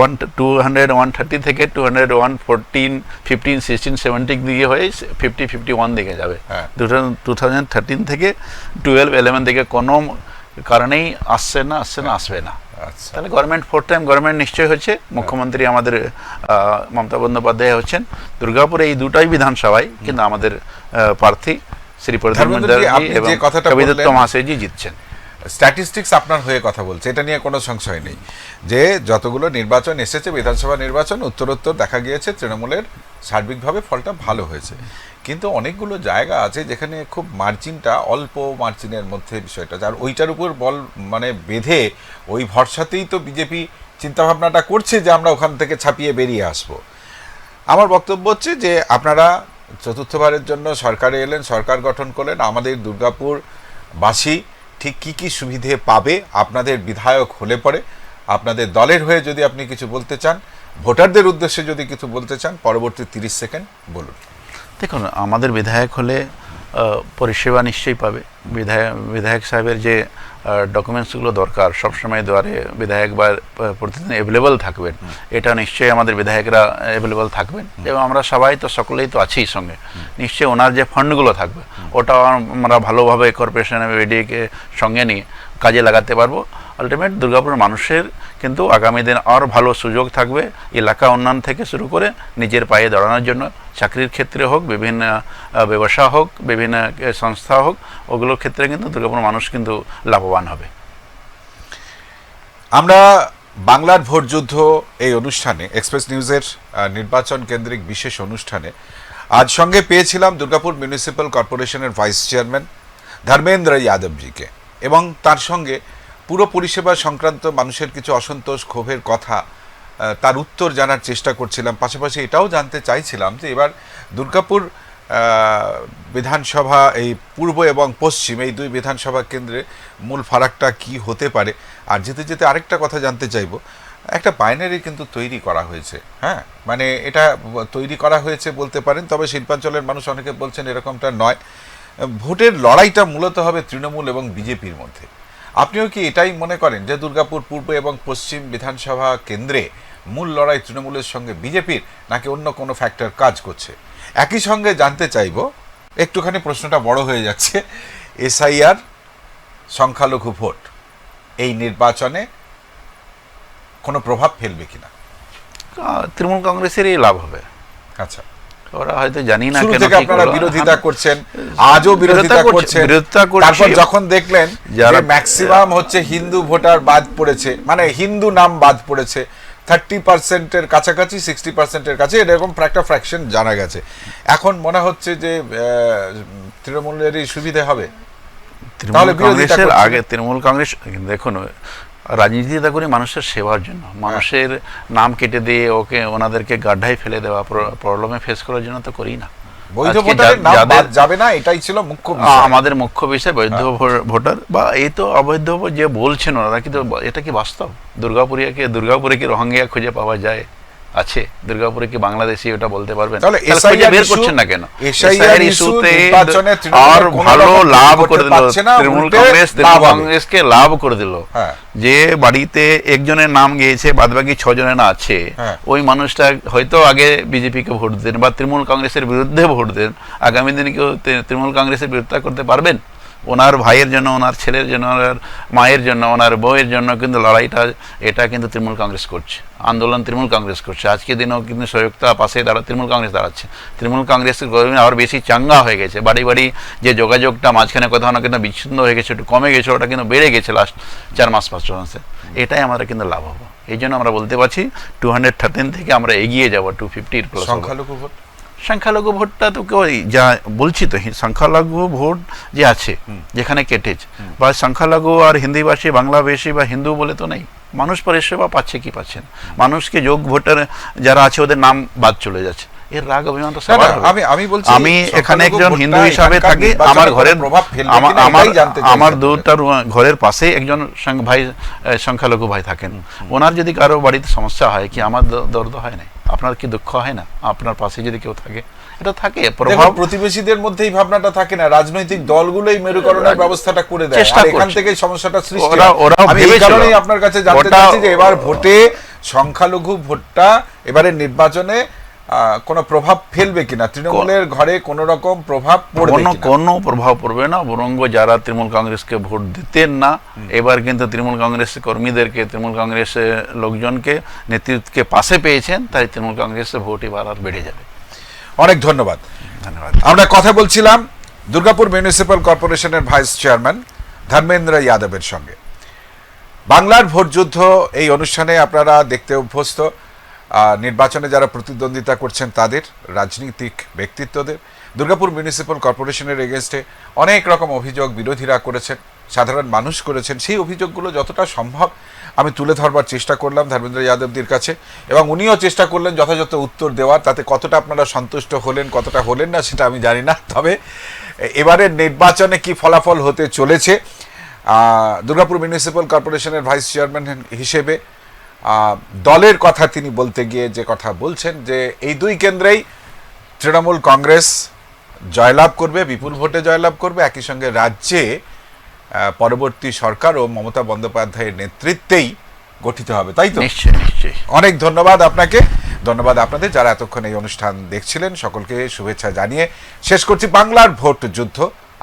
130 থেকে 200, 114, 15, 16, 17 দিকে হয়ে 50, 51 দিকে যাবে।
হ্যাঁ।
2013 থেকে 12, 11 দিকে কোনো কারণেই আসবে না।
আচ্ছা,
তাহলে গভর্নমেন্ট 4 টাইম গভর্নমেন্ট নিশ্চয়ই হচ্ছে, মুখ্যমন্ত্রী আমাদের মমতা বন্দ্যোপাধ্যায় হচ্ছেন, দুর্গাপুরে এই দুটাই বিধানসভায় কিন্তু আমাদের প্রার্থী শ্রী
ধর্মেন্দ্র জি, আপনি যে কথাটা
কবিদত্ত
বললেন,
মহাশয়জি জিতছেন।
স্ট্যাটিস্টিক্স আপনার হয়ে কথা বলছে, এটা নিয়ে কোনো সংশয় নেই যে যতগুলো নির্বাচন এসেছে, বিধানসভা নির্বাচন, উত্তরোত্তর দেখা গিয়েছে তৃণমূলের সার্বিকভাবে ফলটা ভালো হয়েছে। কিন্তু অনেকগুলো জায়গা আছে যেখানে খুব মার্জিনটা, অল্প মার্জিনের মধ্যে বিষয়টা, আর ওইটার উপর বল মানে বেঁধে ওই ভরসাতেই তো বিজেপি চিন্তাভাবনাটা করছে যে আমরা ওখান থেকে ছাপিয়ে বেরিয়ে আসব। আমার বক্তব্য হচ্ছে যে আপনারা চতুর্থবারের জন্য সরকারে এলেন, সরকার গঠন করলেন, আমাদের দুর্গাপুরবাসী ঠিক কি কি সুবিধে পাবে আপনাদের বিধায়ক হলে পরে, আপনাদের দলের হয়ে যদি আপনি কিছু বলতে চান, ভোটারদের উদ্দেশ্যে যদি কিছু বলতে চান, পরবর্তী 30 সেকেন্ড বলুন।
দেখুন, আমাদের বিধায়ক হলে পরিষেবা নিশ্চয়ই পাবে। বিধায়ক সাহেবের যে ডকুমেন্টসগুলো দরকার সবসময় দুয়ারে বিধায়ক বা প্রতিদিন অ্যাভেলেবল থাকবেন, এটা নিশ্চয়ই আমাদের বিধায়করা অ্যাভেলেবল থাকবেন, এবং আমরা সবাই তো সকলেই তো আছি সঙ্গে। নিশ্চয়ই ওনার যে ফান্ডগুলো থাকবে ওটাও আমরা ভালোভাবে কর্পোরেশনের এডিকে সঙ্গে নিয়ে কাজে লাগাতে পারবো। আলটিমেট দুর্গাপুরের মানুষের কিন্তু আগামী দিন আর ভালো সুযোগ থাকবে, এলাকা উন্নয়ন থেকে শুরু করে নিজের পায়ে দাঁড়ানোর জন্য, চাকরির ক্ষেত্রে হোক, বিভিন্ন ব্যবসা হোক, বিভিন্ন সংস্থা হোক, ওগুলোর ক্ষেত্রে কিন্তু দুর্গাপুরের মানুষ কিন্তু লাভবান হবে।
আমরা বাংলার ভোট যুদ্ধ এই অনুষ্ঠানে, এক্সপ্রেস নিউজের নির্বাচন কেন্দ্রিক বিশেষ অনুষ্ঠানে আজ সঙ্গে পেয়েছিলাম দুর্গাপুর মিউনিসিপ্যাল কর্পোরেশনের ভাইস চেয়ারম্যান ধর্মেন্দ্র যাদবজিকে, এবং তার সঙ্গে পুরো পরিষেবা সংক্রান্ত মানুষের কিছু অসন্তোষ, ক্ষোভের কথা, তার উত্তর জানার চেষ্টা করছিলাম। পাশাপাশি এটাও জানতে চাইছিলাম যে এবার দুর্গাপুর বিধানসভা, এই পূর্ব এবং পশ্চিম এই দুই বিধানসভা কেন্দ্রে মূল ফারাকটা কি হতে পারে। আর যেতে যেতে আরেকটা কথা জানতে চাইব, একটা বাইনারি কিন্তু তৈরি করা হয়েছে, হ্যাঁ, মানে এটা তৈরি করা হয়েছে বলতে পারেন, তবে শিল্পাঞ্চলের মানুষ অনেকে বলছেন এরকমটা নয়। ভোটের লড়াইটা মূলত হবে তৃণমূল এবং বিজেপির মধ্যে। আপনিও কি এটাই মনে করেন যে দুর্গাপুর পূর্ব এবং পশ্চিম বিধানসভা কেন্দ্রে মূল লড়াই তৃণমূলের সঙ্গে বিজেপির, নাকি অন্য কোনো ফ্যাক্টর কাজ করছে? একই সঙ্গে জানতে চাইব, একটুখানি প্রশ্নটা বড় হয়ে যাচ্ছে, এসআইআর, সংখ্যালঘু ভোট এই নির্বাচনে কোনো প্রভাব ফেলবে কিনা?
তৃণমূল কংগ্রেসেরই লাভ হবে।
আচ্ছা,
ওরা হয়তো জানি না
শুরু
কেন
থেকে আপনারা বিরোধিতা করছেন, আজও বিরোধিতা করছেন, তারপর যখন দেখলেন যে ম্যাক্সিমাম হচ্ছে হিন্দু ভোটার বাদ পড়েছে, মানে হিন্দু নাম বাদ পড়েছে 30%-এর কাছাকাছি, 60%-এর কাছে, এরকম একটা ফ্র্যাকশন জানা গেছে, এখন মনে হচ্ছে যে তৃণমূলেরই সুবিধা হবে।
তৃণমূল কংগ্রেসের আগে তৃণমূল কংগ্রেস, দেখুন, রাজনীতিটা করি মানুষের সেবার জন্য, মানুষের নাম কেটে দিয়ে ওকে ওনাদেরকে গাড্ডায় ফেলে দেওয়া, প্রবলেমে ফেস করার জন্য তো করি না।
বৈধ ভোটারের নাম বাদ যাবে না, এটাই ছিল মুখ্য বিষয়,
আমাদের মুখ্য বিষয়। বৈধ ভোটার বা এই তো অবৈধ যে বলছেন ওনারা, কিন্তু এটা কি বাস্তব? দুর্গাপুরে কি রোহিঙ্গা খুঁজে পাওয়া যায়? আছে দুর্গাপুরে কি বাংলাদেশি? ওটা বলতে পারবেন?
তাহলে এসআইআর
বের করছেন না কেন?
এসআইআর ইস্যুতে
আর ভালো লাভ করে দিল তৃণমূল কংগ্রেসকে, লাভ করে দিল যে বাড়িতে একজনের নাম গিয়েছে, বাদবাকি 6 জনের না আছে, ওই মানুষটা হয়তো আগে বিজেপিকে ভোট দেন বা তৃণমূল কংগ্রেসের বিরুদ্ধে ভোট দেন, আগামী দিনে কেউ তৃণমূল কংগ্রেসের বিরোধিতা করতে পারবেন? ওনার ভাইয়ের জন্য, ওনার ছেলের জন্য, ওনার মায়ের জন্য, ওনার বউয়ের জন্য কিন্তু লড়াইটা এটা কিন্তু তৃণমূল কংগ্রেস করছে, আন্দোলন তৃণমূল কংগ্রেস করছে। আজকের দিনেও কিন্তু সহায়তা পাশে তৃণমূল কংগ্রেস দাঁড়াচ্ছে। তৃণমূল কংগ্রেসের কর্মী আরও বেশি চাঙ্গা হয়ে গেছে, বাড়ি বাড়ি যে যোগাযোগটা মাঝখানে কোথাও না কিন্তু বিচ্ছিন্ন হয়ে গেছে, একটু কমে গেছে, ওটা কিন্তু বেড়ে গেছে লাস্ট 4 মাস 5 মাসে। এটাই আমাদের কিন্তু লাভ হবো। এই জন্য আমরা বলতে পারছি 213 থেকে আমরা এগিয়ে যাবো 250 প্লাস।
সংখ্যালঘু ভোট,
সংখ্যালঘু ভোটটা তো কেউ যা বলছি তো, সংখ্যালঘু ভোট যে আছে যেখানে কেটেছে, বা সংখ্যালঘু আর হিন্দিভাষী, বাংলাভাষী বা হিন্দু বলে তো নেই। মানুষ পরিষেবা পাচ্ছে কি পাচ্ছে না, মানুষকে যোগ ভোটার যারা আছে ওদের নাম বাদ চলে যাচ্ছে, এর রাগ অভিমান তো সবার হবে। আমি এখানে একজন হিন্দু হিসাবে থাকি, আমার ঘরের আমার দুটার ঘরের পাশে একজন ভাই সংখ্যালঘু ভাই থাকেন, ওনার যদি কারো বাড়িতে সমস্যা হয় কি আমার দর্দ হয় না? আপনার কি দুঃখ হয় না? আপনার পাশে যদি কেউ থাকে, এটা থাকে প্রভাব।
প্রতিবেশীদের মধ্যেই ভাবনাটা থাকে না, রাজনৈতিক দলগুলোই মেরুকরণের ব্যবস্থাটা করে দেয়, আর এখান থেকে সমস্যাটা সৃষ্টি হয়। আমি এই কারণেই আপনার কাছে জানতে চাইছি যে এবার ভোটে সংখ্যালঘু ভোটটা এবারে নির্বাচনে কোনো প্রভাব ফেলবে কিনা, তৃণমূলের ঘরে কোনো রকম প্রভাব পড়বে কিনা?
কোনো প্রভাব পড়বে না, বরং যারা তৃণমূল কংগ্রেসকে ভোট দিতেন না, এবার কিন্তু তৃণমূল কংগ্রেস কর্মীদেরকে, তৃণমূল কংগ্রেসের লোকজনকে, নেতৃত্বকে পাশে পেয়েছেন, তাই তৃণমূল কংগ্রেসের ভোট এবার আর বেড়ে যাবে।
অনেক ধন্যবাদ।
ধন্যবাদ।
আমরা কথা বলছিলাম দুর্গাপুর মিউনিসিপ্যাল কর্পোরেশনের ভাইস চেয়ারম্যান ধর্মেন্দ্র যাদবের সঙ্গে। বাংলার ভোট যুদ্ধ এই অনুষ্ঠানে আপনারা দেখতে অভ্যস্ত। নির্বাচনে যারা প্রতিদ্বন্দ্বিতা করছেন তাদের, রাজনৈতিক ব্যক্তিত্বদের। দুর্গাপুর মিউনিসিপ্যাল কর্পোরেশনের এগেনস্টে অনেক রকম অভিযোগ বিরোধীরা করেছেন, সাধারণ মানুষ করেছেন। সেই অভিযোগগুলো যতটা সম্ভব আমি তুলে ধরবার চেষ্টা করলাম ধর্মেন্দ্র যাদবদের কাছে, এবং উনিও চেষ্টা করলেন যথাযথ উত্তর দেওয়ার। তাতে কতটা আপনারা সন্তুষ্ট হলেন, কতটা হলেন না, সেটা আমি জানি না। তবে এবারের নির্বাচনে কি ফলাফল হতে চলেছে, দুর্গাপুর মিউনিসিপ্যাল কর্পোরেশনের ভাইস চেয়ারম্যান হিসেবে দলের কথা তিনি বলতে গিয়ে যে কথা বলছেন যে এই দুই কেন্দ্রেই তৃণমূল কংগ্রেস জয়লাভ করবে, বিপুল ভোটে জয়লাভ করবে। একই সঙ্গে রাজ্যে পরবর্তী সরকার ও মমতা বন্দ্যোপাধ্যায়ের নেতৃত্বেই গঠিত হবে, তাই তো?
নিশ্চয়ই নিশ্চয়ই।
অনেক ধন্যবাদ আপনাকে, ধন্যবাদ আপনাদের যারা এতক্ষণ এই অনুষ্ঠান দেখছিলেন। সকলকে শুভেচ্ছা জানিয়ে শেষ করছি বাংলার ভোট যুদ্ধ।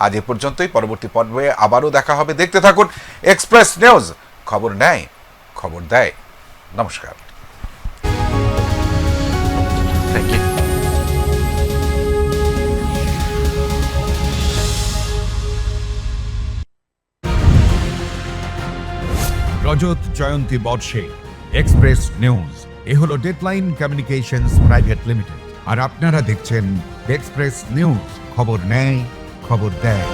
আজ এ পর্যন্তই। পরবর্তী পর্বে আবারও দেখা হবে। দেখতে থাকুন এক্সপ্রেস নিউজ, খবর নেয়, খবর দেয়। নমস্কার।
Thank you.
রজত জয়ন্তী বর্ষে এক্সপ্রেস নিউজ, এ হলো ডেডলাইন কমিউনিকেশনস প্রাইভেট লিমিটেড, আর আপনারা দেখছেন এক্সপ্রেস নিউজ, খবর নেয়, খবর দেয়।